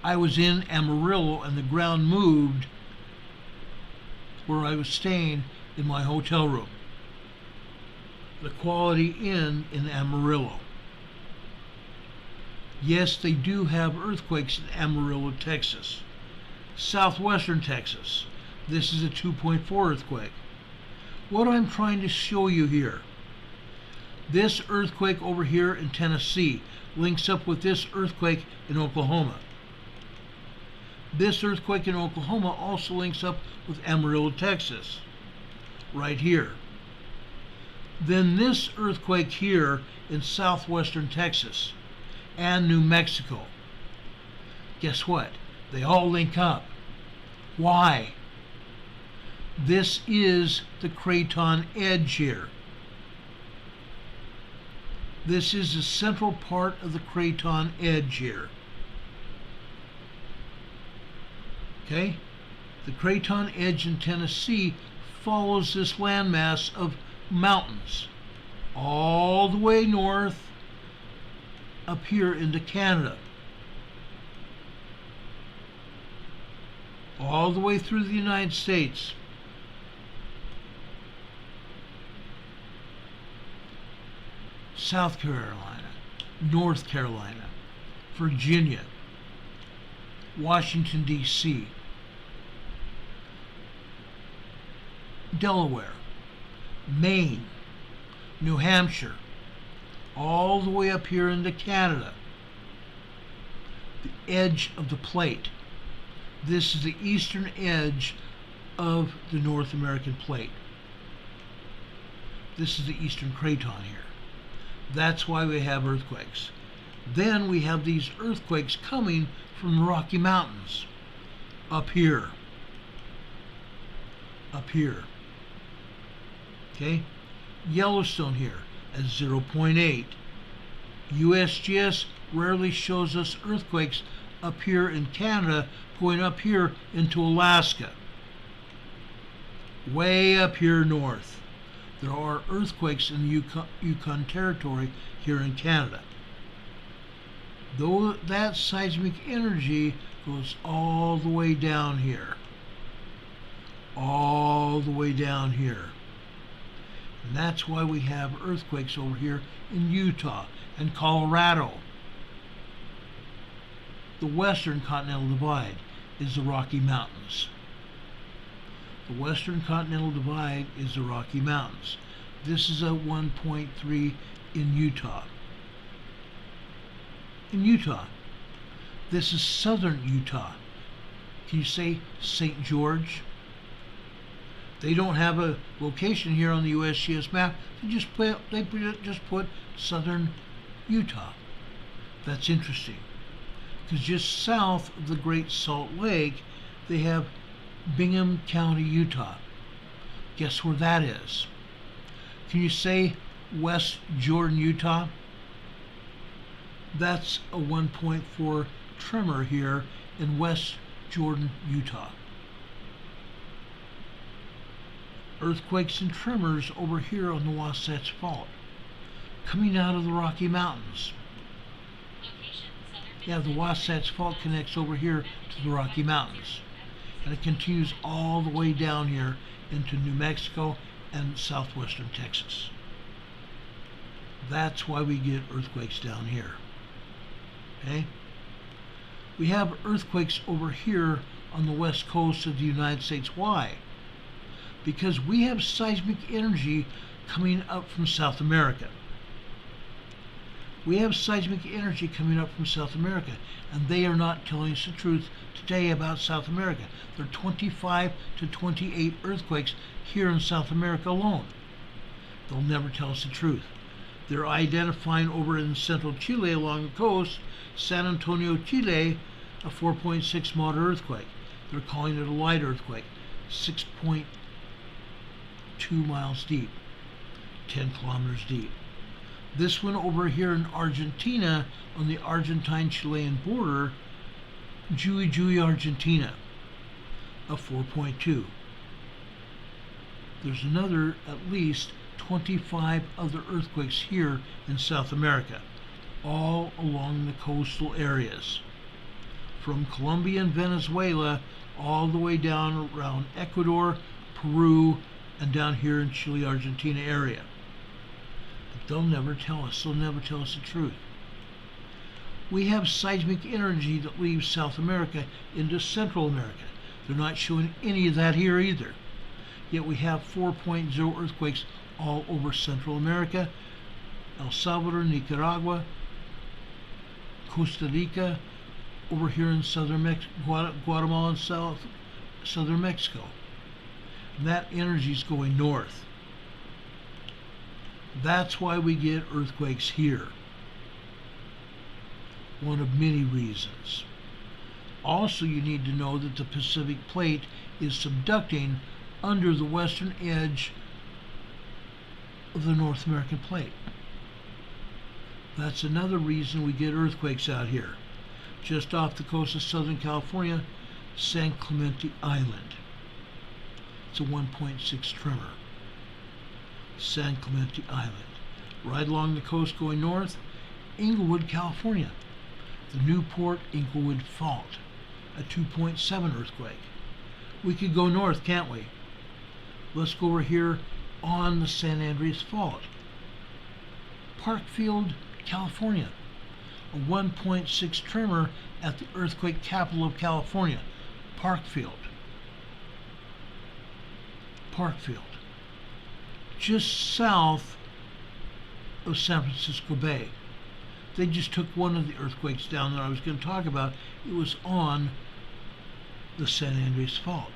I was in Amarillo and the ground moved where I was staying in my hotel room. The Quality Inn in Amarillo. Yes, they do have earthquakes in Amarillo, Texas. Southwestern Texas. This is a 2.4 earthquake. What I'm trying to show you here, this earthquake over here in Tennessee links up with this earthquake in Oklahoma. This earthquake in Oklahoma also links up with Amarillo, Texas, right here. Then this earthquake here in southwestern Texas and New Mexico. Guess what? They all link up. Why? This is the Craton Edge here. This is the central part of the Craton Edge here. Okay? The Craton Edge in Tennessee follows this landmass of mountains all the way north up here into Canada. All the way through the United States. South Carolina, North Carolina, Virginia, Washington, D.C., Delaware, Maine, New Hampshire, all the way up here into Canada. The edge of the plate. This is the eastern edge of the North American plate. This is the eastern Craton here. That's why we have earthquakes. Then we have these earthquakes coming from the Rocky Mountains. Up here. Up here. Okay? Yellowstone here at 0.8. USGS rarely shows us earthquakes up here in Canada going up here into Alaska. Way up here north. There are earthquakes in the Yukon Territory here in Canada. Though that seismic energy goes all the way down here. All the way down here. And that's why we have earthquakes over here in Utah and Colorado. The Western Continental Divide is the Rocky Mountains. The Western Continental Divide is the Rocky Mountains. This is a 1.3 in Utah. In Utah. This is southern Utah. Can you say St. George? They don't have a location here on the USGS map. They just put southern Utah. That's interesting. Because just south of the Great Salt Lake, they have Bingham County, Utah. Guess where that is? Can you say West Jordan, Utah? That's a 1.4 tremor here in West Jordan, Utah. Earthquakes and tremors over here on the Wasatch Fault, coming out of the Rocky Mountains. Yeah, the Wasatch Fault connects over here to the Rocky Mountains. And it continues all the way down here into New Mexico and southwestern Texas. That's why we get earthquakes down here. Okay? We have earthquakes over here on the west coast of the United States. Why? Because we have seismic energy coming up from South America. We have seismic energy coming up from South America, and they are not telling us the truth today about South America. There are 25 to 28 earthquakes here in South America alone. They'll never tell us the truth. They're identifying over in central Chile along the coast, San Antonio, Chile, a 4.6 moderate earthquake. They're calling it a light earthquake, 6.2 miles deep, 10 kilometers deep. This one over here in Argentina, on the Argentine-Chilean border, Jujuy, Argentina, a 4.2. There's another, at least 25 other earthquakes here in South America, all along the coastal areas, from Colombia and Venezuela all the way down around Ecuador, Peru, and down here in Chile, Argentina area. But they'll never tell us. They'll never tell us the truth. We have seismic energy that leaves South America into Central America. They're not showing any of that here either. Yet we have 4.0 earthquakes all over Central America, El Salvador, Nicaragua, Costa Rica, over here in southern Guatemala and southern Mexico. And that energy is going north. That's why we get earthquakes here. One of many reasons. Also, you need to know that the Pacific Plate is subducting under the western edge of the North American Plate. That's another reason we get earthquakes out here. Just off the coast of Southern California, San Clemente Island. It's a 1.6 tremor. San Clemente Island. Right along the coast going north, Inglewood, California. The Newport-Inglewood Fault, a 2.7 earthquake. We could go north, can't we? Let's go over here on the San Andreas Fault. Parkfield, California, a 1.6 tremor at the earthquake capital of California, Parkfield. Parkfield, just south of San Francisco Bay. They just took one of the earthquakes down that I was going to talk about. It was on the San Andreas Fault.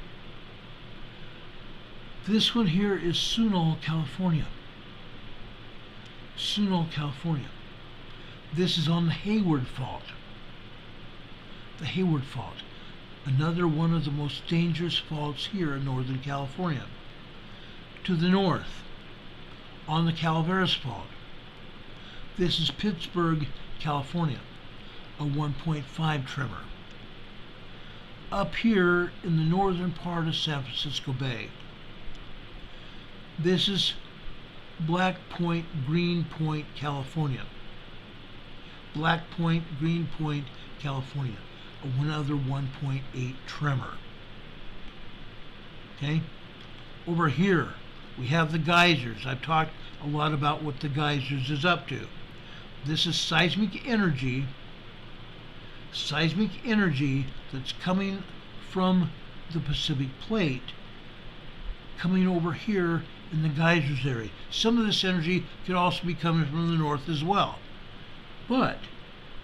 This one here is Sunol, California. Sunol, California. This is on the Hayward Fault. The Hayward Fault, another one of the most dangerous faults here in Northern California. To the north, on the Calaveras Fault. This is Pittsburgh, California, a 1.5 tremor. Up here in the northern part of San Francisco Bay. This is Black Point, Greenpoint, California. Black Point, Greenpoint, California, another 1.8 tremor. Okay? Over here, we have the geysers. I've talked a lot about what the geysers is up to. This is seismic energy that's coming from the Pacific Plate, coming over here in the geysers area. Some of this energy could also be coming from the north as well. But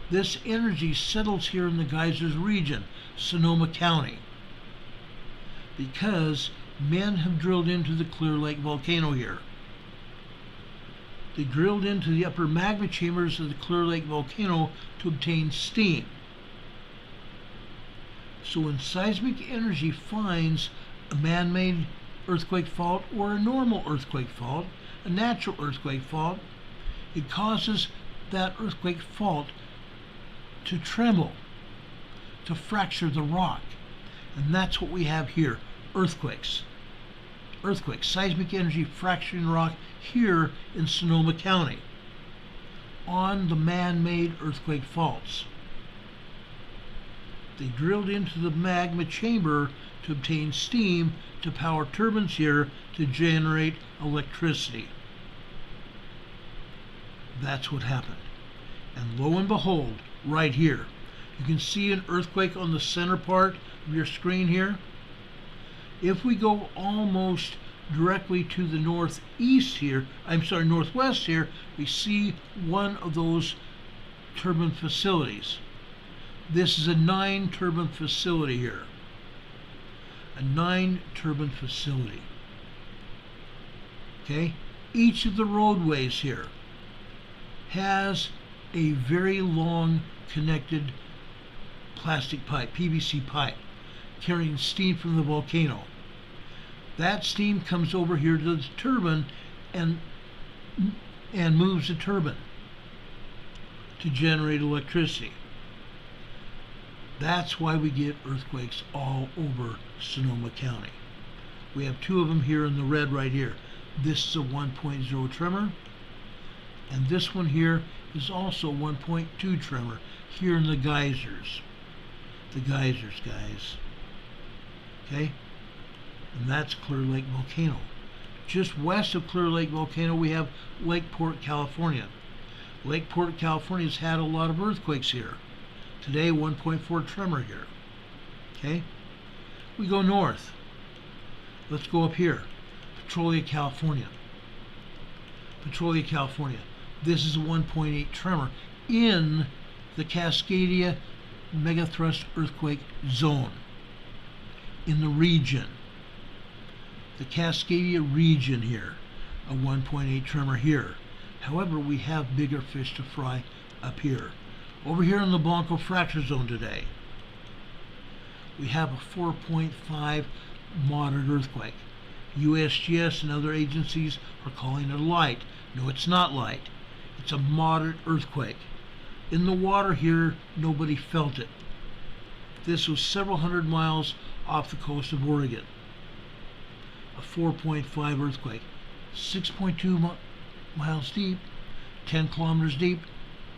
this energy settles here in the geysers region, Sonoma County, because men have drilled into the Clear Lake volcano here. They drilled into the upper magma chambers of the Clear Lake volcano to obtain steam. So when seismic energy finds a man-made earthquake fault or a normal earthquake fault, a natural earthquake fault, it causes that earthquake fault to tremble, to fracture the rock. And that's what we have here, earthquakes. Earthquakes, seismic energy fracturing rock here in Sonoma County on the man-made earthquake faults. They drilled into the magma chamber to obtain steam to power turbines here to generate electricity. That's what happened. And lo and behold, right here, you can see an earthquake on the center part of your screen here. If we go almost directly to the northwest here, we see one of those turbine facilities. This is a 9-turbine facility here. A 9-turbine facility. Okay? Each of the roadways here has a very long connected plastic pipe, PVC pipe, carrying steam from the volcano. That steam comes over here to the turbine, and and moves a turbine to generate electricity. That's why we get earthquakes all over Sonoma County. We have two of them here in the red right here. This is a 1.0 tremor, and this one here is also 1.2 tremor here in the geysers. The geysers, guys. Okay? And that's Clear Lake Volcano. Just west of Clear Lake Volcano, we have Lakeport, California. Lakeport, California has had a lot of earthquakes here. Today, 1.4 tremor here. Okay? We go north. Let's go up here. Petrolia, California. Petrolia, California. This is a 1.8 tremor in the Cascadia megathrust earthquake zone. In the region. The Cascadia region here. A 1.8 tremor here. However, we have bigger fish to fry up here. Over here in the Blanco fracture zone today, we have a 4.5 moderate earthquake. USGS and other agencies are calling it light. No, it's not light. It's a moderate earthquake. In the water here, nobody felt it. This was several hundred miles off the coast of Oregon. A 4.5 earthquake. 6.2 miles deep, 10 kilometers deep.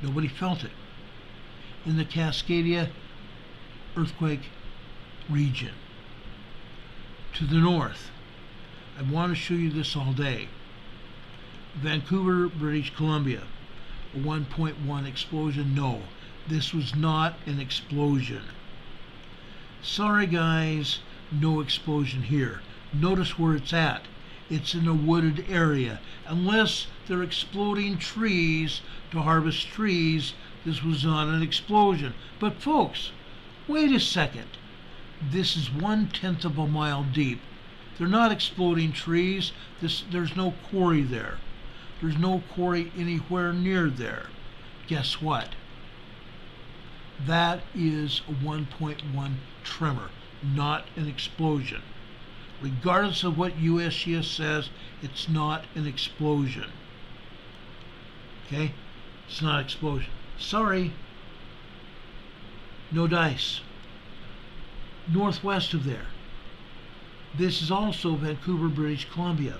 Nobody felt it. In the Cascadia earthquake region. To the north, I want to show you this all day. Vancouver, British Columbia, a 1.1 explosion. No, this was not an explosion. Sorry guys, no explosion here. Notice where it's at. It's in a wooded area. Unless they're exploding trees to harvest trees, this was not an explosion. But folks, wait a second. This is 1/10 of a mile deep. They're not exploding trees. There's no quarry there. There's no quarry anywhere near there. Guess what? That is a 1.1 tremor, not an explosion. Regardless of what USGS says, it's not an explosion. Okay? It's not an explosion. Sorry. No dice. Northwest of there. This is also Vancouver, British Columbia.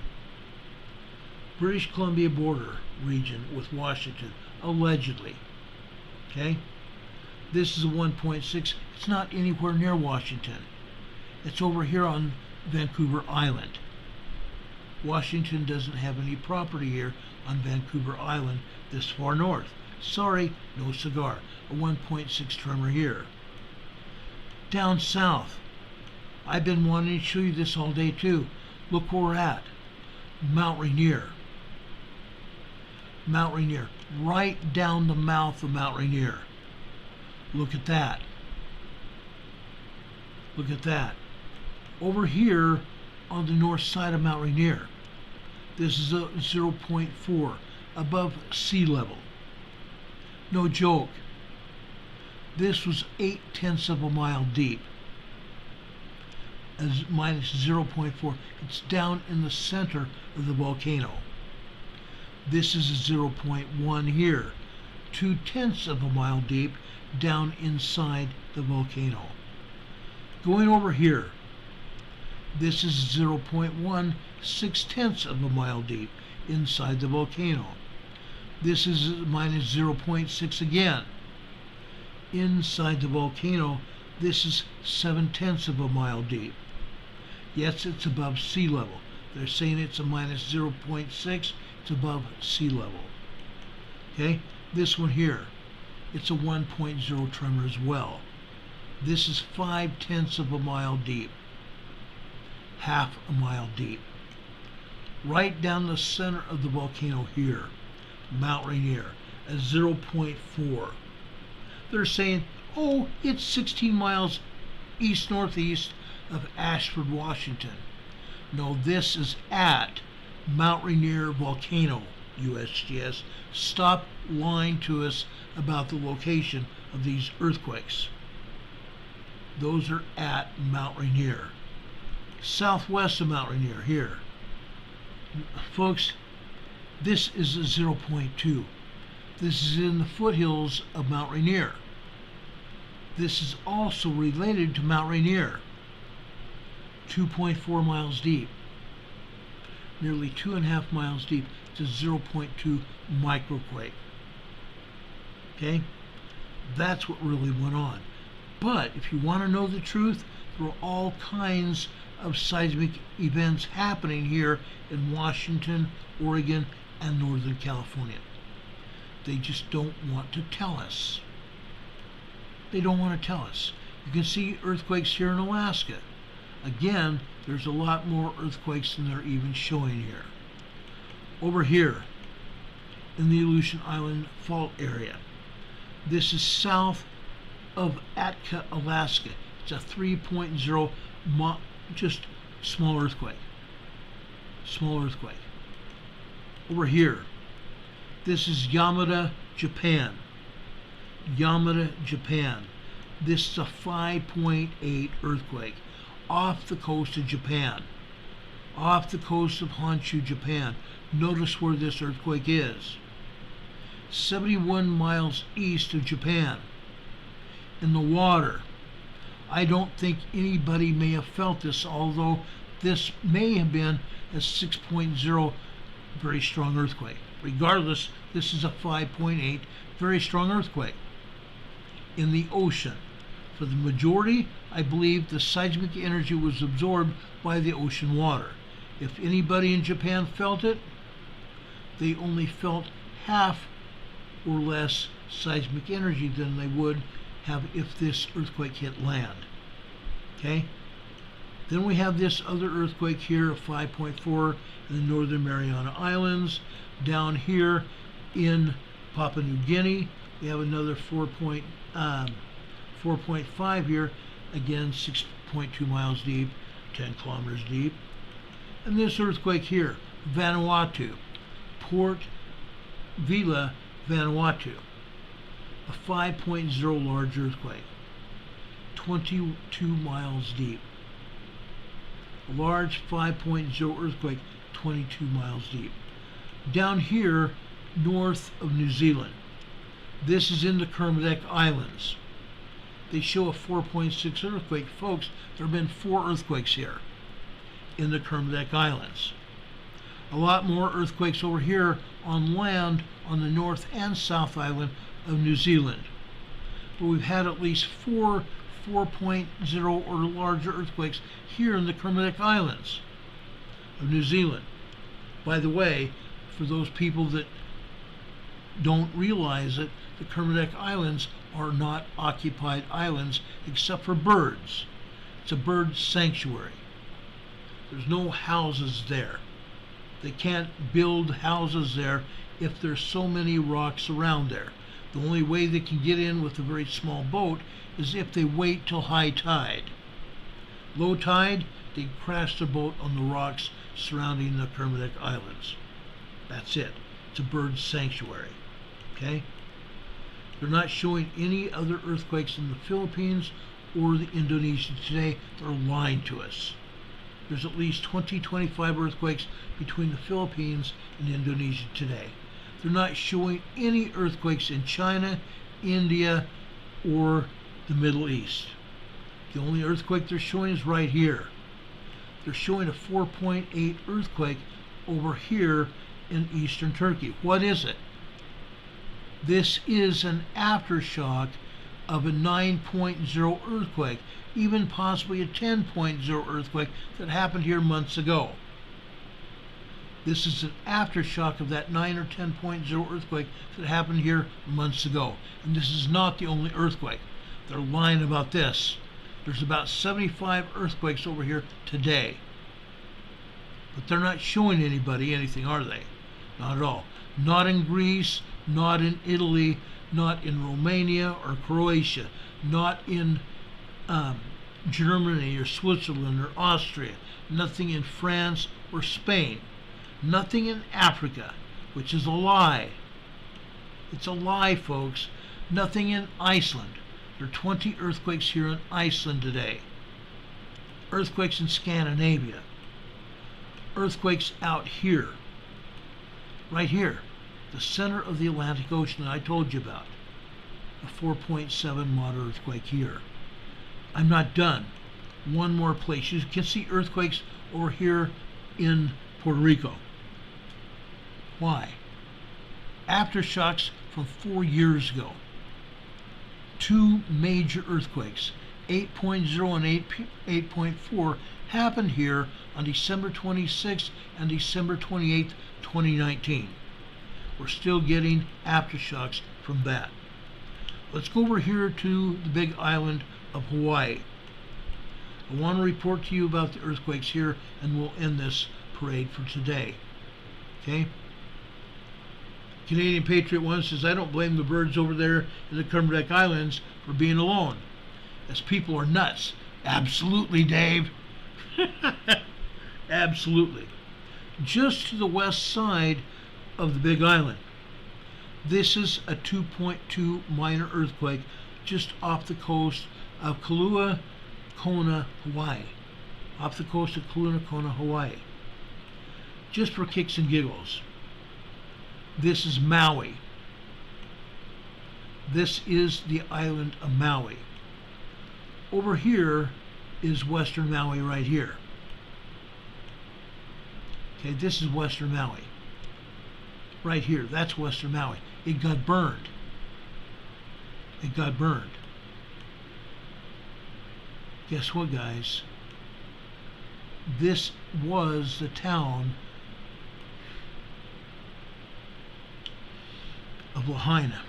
British Columbia border region with Washington, allegedly. Okay? This is a 1.6. It's not anywhere near Washington. It's over here on Vancouver Island. Washington doesn't have any property here on Vancouver Island this far north. Sorry, no cigar. A 1.6 tremor here. Down south, I've been wanting to show you this all day too. Look where we're at. Mount Rainier. Mount Rainier. Right down the mouth of Mount Rainier. Look at that. Look at that. Over here on the north side of Mount Rainier, this is a 0.4 above sea level. No joke. This was 0.8 of a mile deep. As minus 0.4. It's down in the center of the volcano. This is a 0.1 here. 0.2 of a mile deep down inside the volcano. Going over here, this is 0.1, 0.6 of a mile deep inside the volcano. This is minus 0.6 again. Inside the volcano, this is 0.7 of a mile deep. Yes, it's above sea level. They're saying it's a minus 0.6, it's above sea level. Okay, this one here, it's a 1.0 tremor as well. This is 0.5 of a mile deep. Half a mile deep. Right down the center of the volcano here, Mount Rainier, at 0.4. They're saying, oh, it's 16 miles east-northeast of Ashford, Washington. No, this is at Mount Rainier Volcano, USGS. Stop lying to us about the location of these earthquakes. Those are at Mount Rainier. Southwest of Mount Rainier, here. Folks, This is a 0.2. This is in the foothills of Mount Rainier. This is also related to Mount Rainier, 2.4 miles deep, nearly 2.5 miles deep. It's a 0.2 microquake. Okay? That's what really went on. But if you want to know the truth, there are all kinds of seismic events happening here in Washington, Oregon, and Northern California. They just don't want to tell us. They don't want to tell us. You can see earthquakes here in Alaska. Again, there's a lot more earthquakes than they're even showing here. Over here, in the Aleutian Island Fault area, this is south of Atka, Alaska. It's a 3.0, just small earthquake. Small earthquake. Over here, this is Yamada, Japan. Yamada, Japan. This is a 5.8 earthquake off the coast of Japan. Off the coast of Honshu, Japan. Notice where this earthquake is. 71 miles east of Japan. In the water. I don't think anybody may have felt this, although this may have been a 6.0 very strong earthquake. Regardless, this is a 5.8 very strong earthquake. In the ocean. For the majority, I believe the seismic energy was absorbed by the ocean water. If anybody in Japan felt it, they only felt half or less seismic energy than they would have if this earthquake hit land. Okay? Then we have this other earthquake here of 5.4 in the Northern Mariana Islands. Down here in Papua New Guinea, we have another 4.5 here, again 6.2 miles deep, 10 kilometers deep. And this earthquake here, Vanuatu, Port Vila, Vanuatu, a 5.0 large earthquake, 22 miles deep. A large 5.0 earthquake, 22 miles deep. Down here, north of New Zealand, this is in the Kermadec Islands. They show a 4.6 earthquake. Folks, there have been 4 earthquakes here in the Kermadec Islands. A lot more earthquakes over here on land on the north and south island of New Zealand. But we've had at least 4 4.0 or larger earthquakes here in the Kermadec Islands of New Zealand. By the way, for those people that don't realize it, the Kermadec Islands are not occupied islands except for birds. It's a bird sanctuary. There's no houses there. They can't build houses there if there's so many rocks around there. The only way they can get in with a very small boat is if they wait till high tide. Low tide, they crash their boat on the rocks surrounding the Kermadec Islands. That's it. It's a bird sanctuary. Okay? They're not showing any other earthquakes in the Philippines or the Indonesia today. They're lying to us. There's at least 25 earthquakes between the Philippines and Indonesia today. They're not showing any earthquakes in China, India, or the Middle East. The only earthquake they're showing is right here. They're showing a 4.8 earthquake over here in eastern Turkey. What is it? This is an aftershock of a 9.0 earthquake, even possibly a 10.0 earthquake that happened here months ago. This is an aftershock of that 9 or 10.0 earthquake that happened here months ago. And this is not the only earthquake. They're lying about this. There's about 75 earthquakes over here today. But they're not showing anybody anything, are they? Not at all. Not in Greece, not in Italy, not in Romania or Croatia, not in Germany or Switzerland or Austria, nothing in France or Spain, nothing in Africa, which is a lie. It's a lie, folks. Nothing in Iceland. There are 20 earthquakes here in Iceland today. Earthquakes in Scandinavia. Earthquakes out here. right here, the center of the Atlantic Ocean that I told you about. A 4.7 moderate earthquake here. I'm not done. One more place. You can see earthquakes over here in Puerto Rico. Why? Aftershocks from 4 years ago. 2 major earthquakes, 8.0 and 8.4, happened here on December 26th and December 28th, 2019. We're still getting aftershocks from that. Let's go over here to the big island of Hawaii. I want to report to you about the earthquakes here, and we'll end this parade for today. Okay? Canadian Patriot 1 says, I don't blame the birds over there in the Kermadec Islands for being alone, as people are nuts. Absolutely, Dave. Absolutely. Just to the west side of the Big Island. This is a 2.2 minor earthquake just off the coast of Kailua Kona, Hawaii. Off the coast of Kailua Kona, Hawaii. Just for kicks and giggles. This is Maui. This is the island of Maui. Over here is Western Maui right here. Okay, this is Western Maui. Right here, that's Western Maui. It got burned. It got burned. Guess what, guys? This was the town of Lahaina.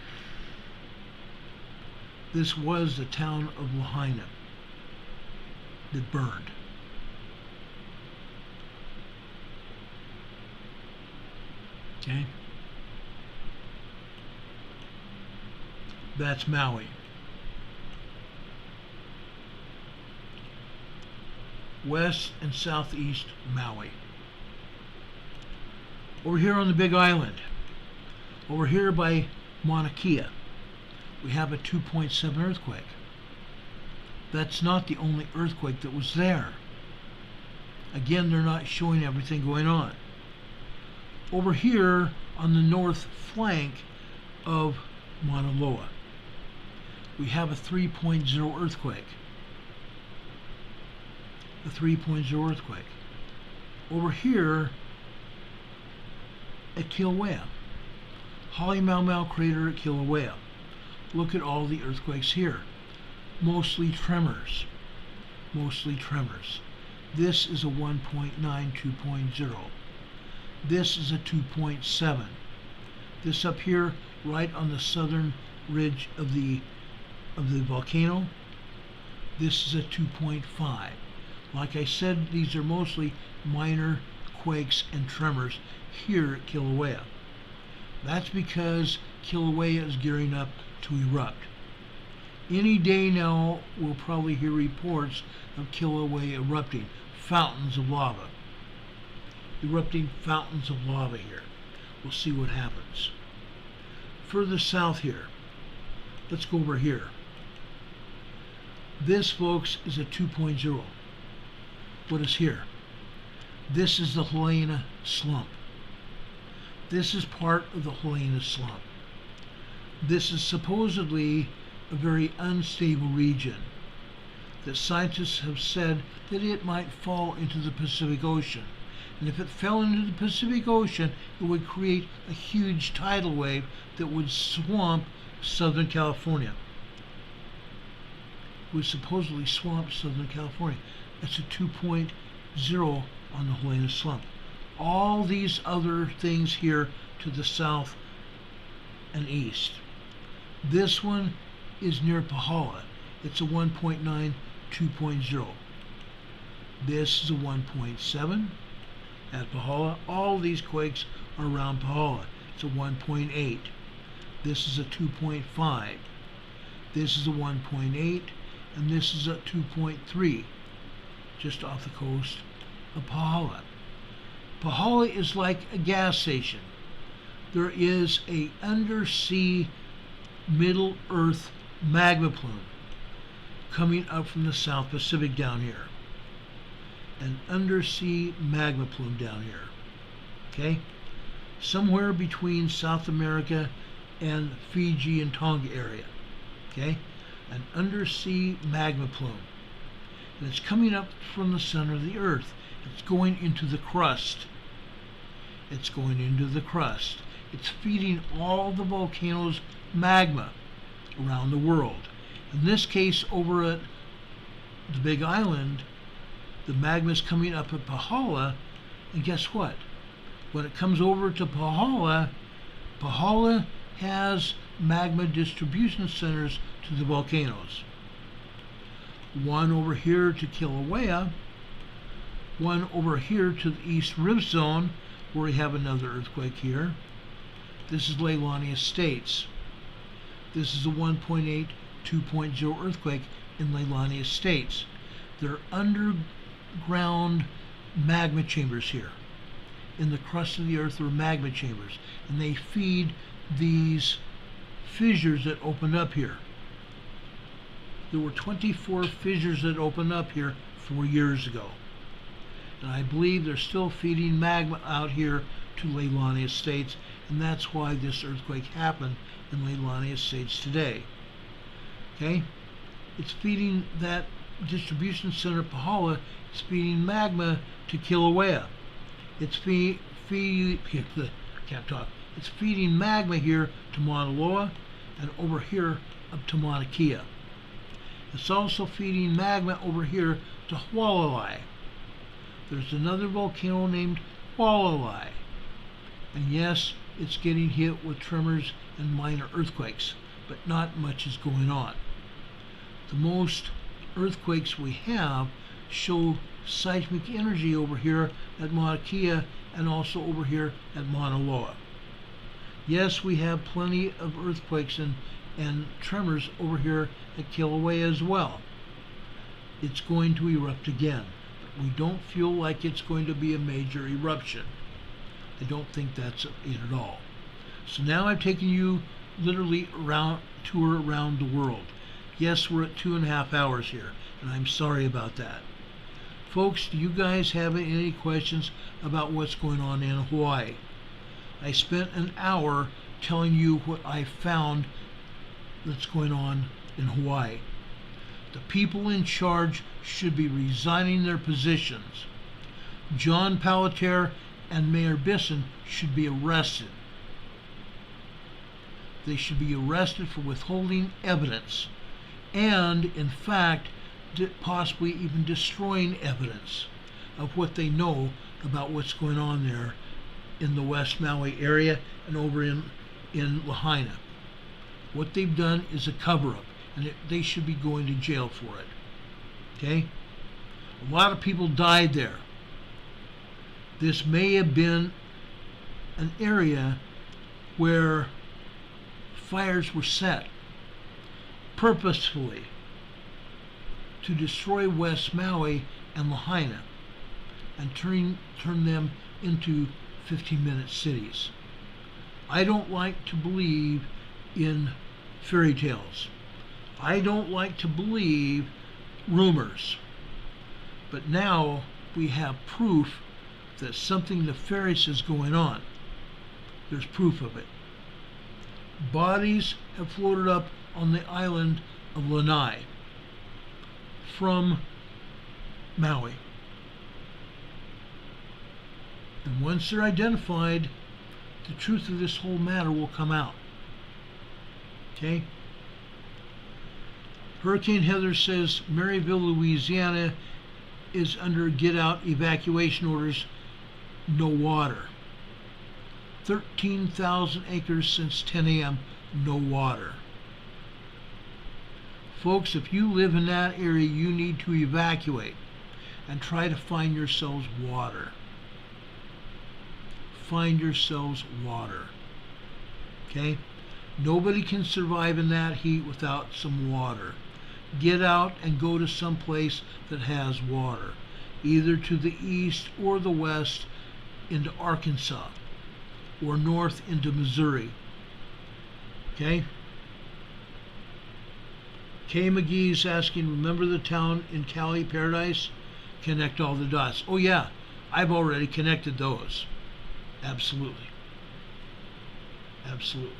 This was the town of Lahaina that burned. Okay? That's Maui. West and southeast Maui. Over here on the Big Island, over here by Mauna Kea, we have a 2.7 earthquake. That's not the only earthquake that was there. Again, they're not showing everything going on. Over here on the north flank of Mauna Loa, we have a 3.0 earthquake. A 3.0 earthquake. Over here at Kilauea, Halemaumau crater at Kilauea. Look at all the earthquakes here. Mostly tremors. Mostly tremors. This is a 1.9, 2.0. This is a 2.7. This up here, right on the southern ridge of the volcano, this is a 2.5. Like I said, these are mostly minor quakes and tremors here at Kilauea. That's because Kilauea is gearing up to erupt. Any day now, we'll probably hear reports of Kilauea erupting, fountains of lava. Erupting fountains of lava here. We'll see what happens. Further south here, let's go over here. This, folks, is a 2.0. What is here? This is the Helena slump. This is part of the Helena slump. This is supposedly a very unstable region that scientists have said that it might fall into the Pacific Ocean. And if it fell into the Pacific Ocean, it would create a huge tidal wave that would swamp Southern California. It would supposedly swamp Southern California. That's a 2.0 on the Helena slump. All these other things here to the south and east. This one is near Pahala. It's a 1.9, 2.0. This is a 1.7 at Pahala. All these quakes are around Pahala. It's a 1.8. This is a 2.5. This is a 1.8, and this is a 2.3, just off the coast of Pahala. Pahala is like a gas station. There is a undersea Middle Earth magma plume coming up from the South Pacific down here. An undersea magma plume down here. Okay? somewhere between South America and Fiji and Tonga area. Okay? An undersea magma plume. And it's coming up from the center of the earth. It's going into the crust. It's going into the crust. It's feeding all the volcanoes magma around the world. In this case, over at the Big Island, the magma is coming up at Pahala, and guess what? When it comes over to Pahala, Pahala has magma distribution centers to the volcanoes. One over here to Kilauea, one over here to the East Rib Zone, where we have another earthquake here. This is Leilani Estates. This is a 1.8, 2.0 earthquake in Leilani Estates. There are underground magma chambers here. In the crust of the earth there are magma chambers, and they feed these fissures that opened up here. There were 24 fissures that opened up here 4 years ago. And I believe they're still feeding magma out here to Leilani Estates, and that's why this earthquake happened in Leilani Estates today. Okay? It's feeding that distribution center, Pahala. It's feeding magma to Kilauea. It's It's feeding magma here to Mauna Loa and over here up to Mauna Kea. It's also feeding magma over here to Hualalai. There's another volcano named Hualalai. And yes, it's getting hit with tremors and minor earthquakes, but not much is going on. The most earthquakes we have show seismic energy over here at Mauna Kea and also over here at Mauna Loa. Yes, we have plenty of earthquakes and tremors over here at Kilauea as well. It's going to erupt again, but we don't feel like it's going to be a major eruption. I don't think that's it at all. So now I've taken you literally tour around the world. Yes, we're at 2.5 hours here, and I'm sorry about that. Folks, do you guys have any questions about what's going on in Hawaii? I spent an hour telling you what I found that's going on in Hawaii. The people in charge should be resigning their positions. John Palater and Mayor Bisson should be arrested. They should be arrested for withholding evidence and, in fact, possibly even destroying evidence of what they know about what's going on there in the West Maui area and over in Lahaina. What they've done is a cover-up, and they should be going to jail for it. Okay? A lot of people died there. This may have been an area where fires were set purposefully to destroy West Maui and Lahaina and turn them into 15-minute cities. I don't like to believe in fairy tales. I don't like to believe rumors. But now we have proof that something nefarious is going on. There's proof of it. Bodies have floated up on the island of Lanai from Maui. And once they're identified, the truth of this whole matter will come out. Okay? Hurricane Heather says Maryville, Louisiana is under get-out evacuation orders, no water. 13,000 acres since 10 a.m., no water. Folks, if you live in that area, you need to evacuate and try to find yourselves water. Find yourselves water. Okay? Nobody can survive in that heat without some water. Get out and go to some place that has water, either to the east or the west into Arkansas or north into Missouri. Okay? Kay McGee's asking, remember the town in Cali, Paradise? Connect all the dots. Oh yeah, I've already connected those. Absolutely. Absolutely.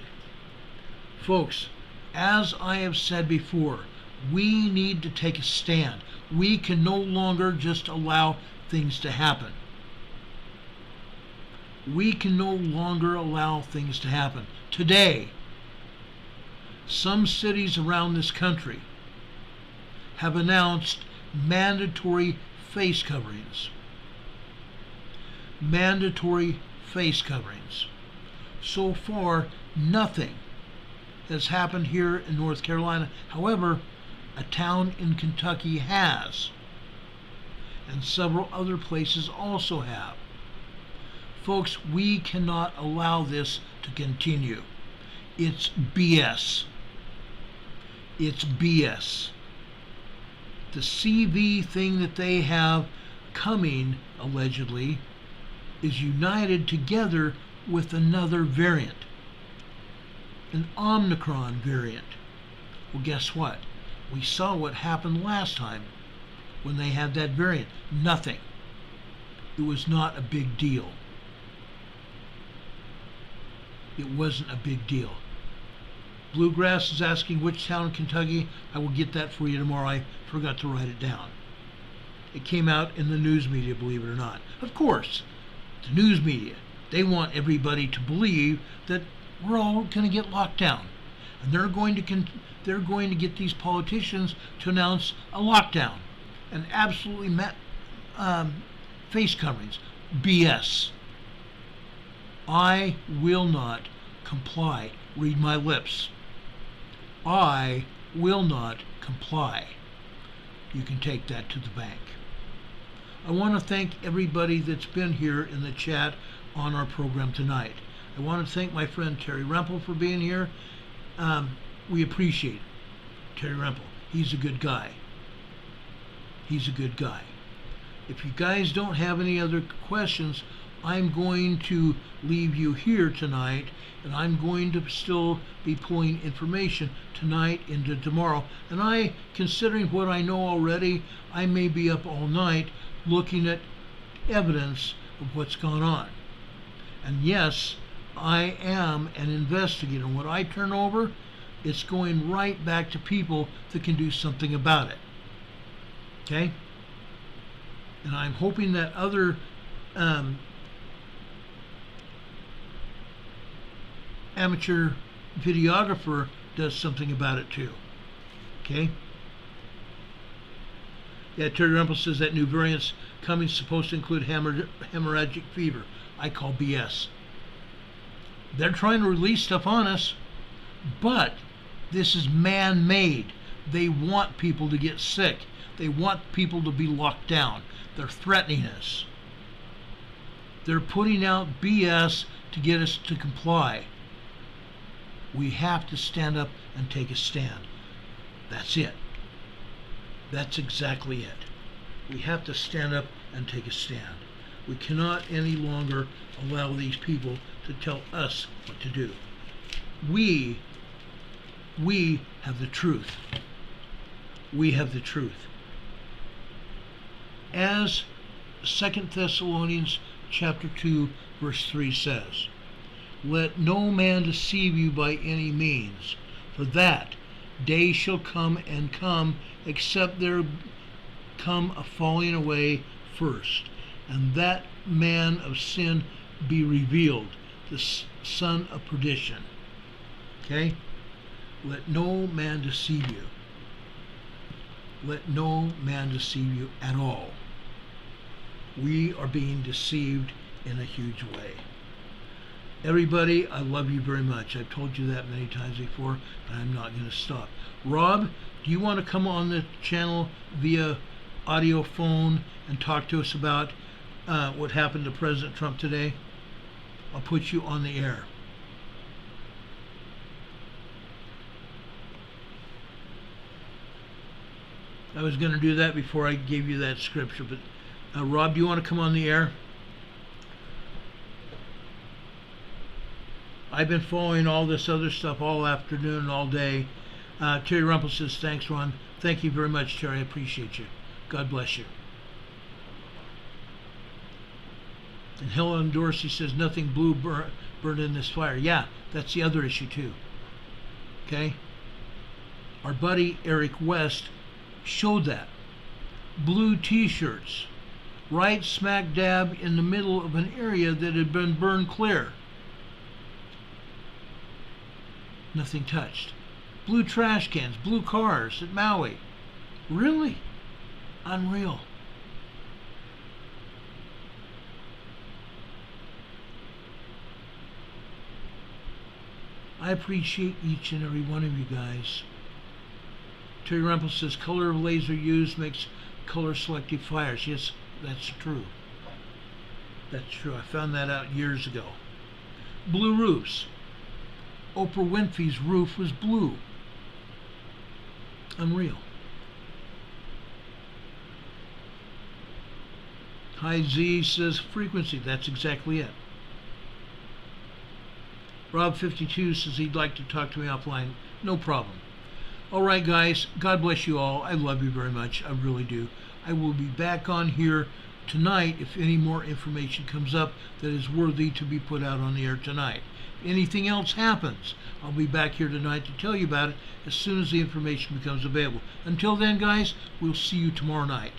Folks, as I have said before, we need to take a stand. We can no longer just allow things to happen. We can no longer allow things to happen. Today, some cities around this country have announced mandatory face coverings. Mandatory face coverings. So far, nothing has happened here in North Carolina. However, a town in Kentucky has, and several other places also have. Folks, we cannot allow this to continue. It's BS. It's BS. The CV thing that they have coming, allegedly, is united together with another variant, an Omicron variant. Well, guess what? We saw what happened last time when they had that variant. Nothing. It was not a big deal. It wasn't a big deal. Bluegrass is asking which town in Kentucky. I will get that for you tomorrow. I forgot to write it down. It came out in the news media, believe it or not. Of course, the news media, they want everybody to believe that we're all going to get locked down. And they're going to get these politicians to announce a lockdown and absolutely face coverings. BS. I will not comply. Read my lips. I will not comply. You can take that to the bank. I want to thank everybody that's been here in the chat on our program tonight. I want to thank my friend Terry Rempel for being here. We appreciate Terry Rempel. He's a good guy. He's a good guy. If you guys don't have any other questions, I'm going to leave you here tonight, and I'm going to still be pulling information tonight into tomorrow. And considering what I know already, I may be up all night looking at evidence of what's gone on. And yes, I am an investigator. What I turn over, it's going right back to people that can do something about it. Okay? And I'm hoping that other amateur videographer does something about it too. Okay? Yeah, Terry Rempel says that new variant's coming supposed to include hemorrhagic fever. I call BS. They're trying to release stuff on us, but this is man-made. They want people to get sick. They want people to be locked down. They're threatening us. They're putting out BS to get us to comply. We have to stand up and take a stand. That's it. That's exactly it. We have to stand up and take a stand. We cannot any longer allow these people to tell us what to do. We have the truth. We have the truth. As 2 Thessalonians chapter 2 verse 3 says, let no man deceive you by any means, for that day shall come and come, except there come a falling away first, and that man of sin be revealed, the son of perdition. Okay? Let no man deceive you. Let no man deceive you at all. We are being deceived in a huge way. Everybody, I love you very much. I've told you that many times before, and I'm not going to stop. Rob, do you want to come on the channel via audio phone and talk to us about what happened to President Trump today? I'll put you on the air. I was going to do that before I gave you that scripture, but Rob, do you want to come on the air? I've been following all this other stuff all afternoon and all day. Terry Rumpel says, thanks, Ron. Thank you very much, Terry. I appreciate you. God bless you. And Helen Dorsey says nothing blue burned in this fire. Yeah, that's the other issue too. Okay? Our buddy Eric West showed that. Blue t-shirts, right smack dab in the middle of an area that had been burned clear. Nothing touched. Blue trash cans, blue cars at Maui. Really? Unreal. I appreciate each and every one of you guys. Terry Rumpel says color of laser used makes color selective fires. Yes, that's true. That's true. I found that out years ago. Blue roofs. Oprah Winfrey's roof was blue. Unreal. Hi Z says frequency. That's exactly it. Rob52 says he'd like to talk to me offline. No problem. All right, guys. God bless you all. I love you very much. I really do. I will be back on here tonight if any more information comes up that is worthy to be put out on the air tonight. If anything else happens, I'll be back here tonight to tell you about it as soon as the information becomes available. Until then, guys, we'll see you tomorrow night.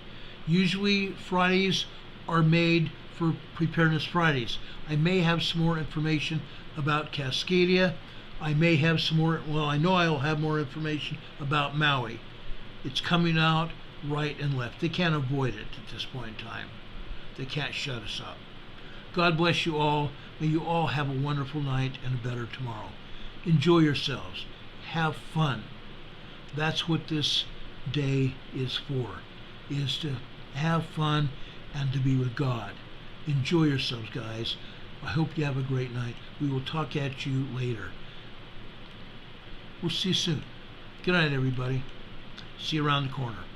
Usually Fridays are made for Preparedness Fridays. I may have some more information about Cascadia. I may have some more, well, I know I'll have more information about Maui. It's coming out right and left. They can't avoid it at this point in time. They can't shut us up. God bless you all. May you all have a wonderful night and a better tomorrow. Enjoy yourselves. Have fun. That's what this day is for, is to have fun and to be with God. Enjoy yourselves, guys. I hope you have a great night. We will talk at you later. We'll see you soon. Good night, everybody. See you around the corner.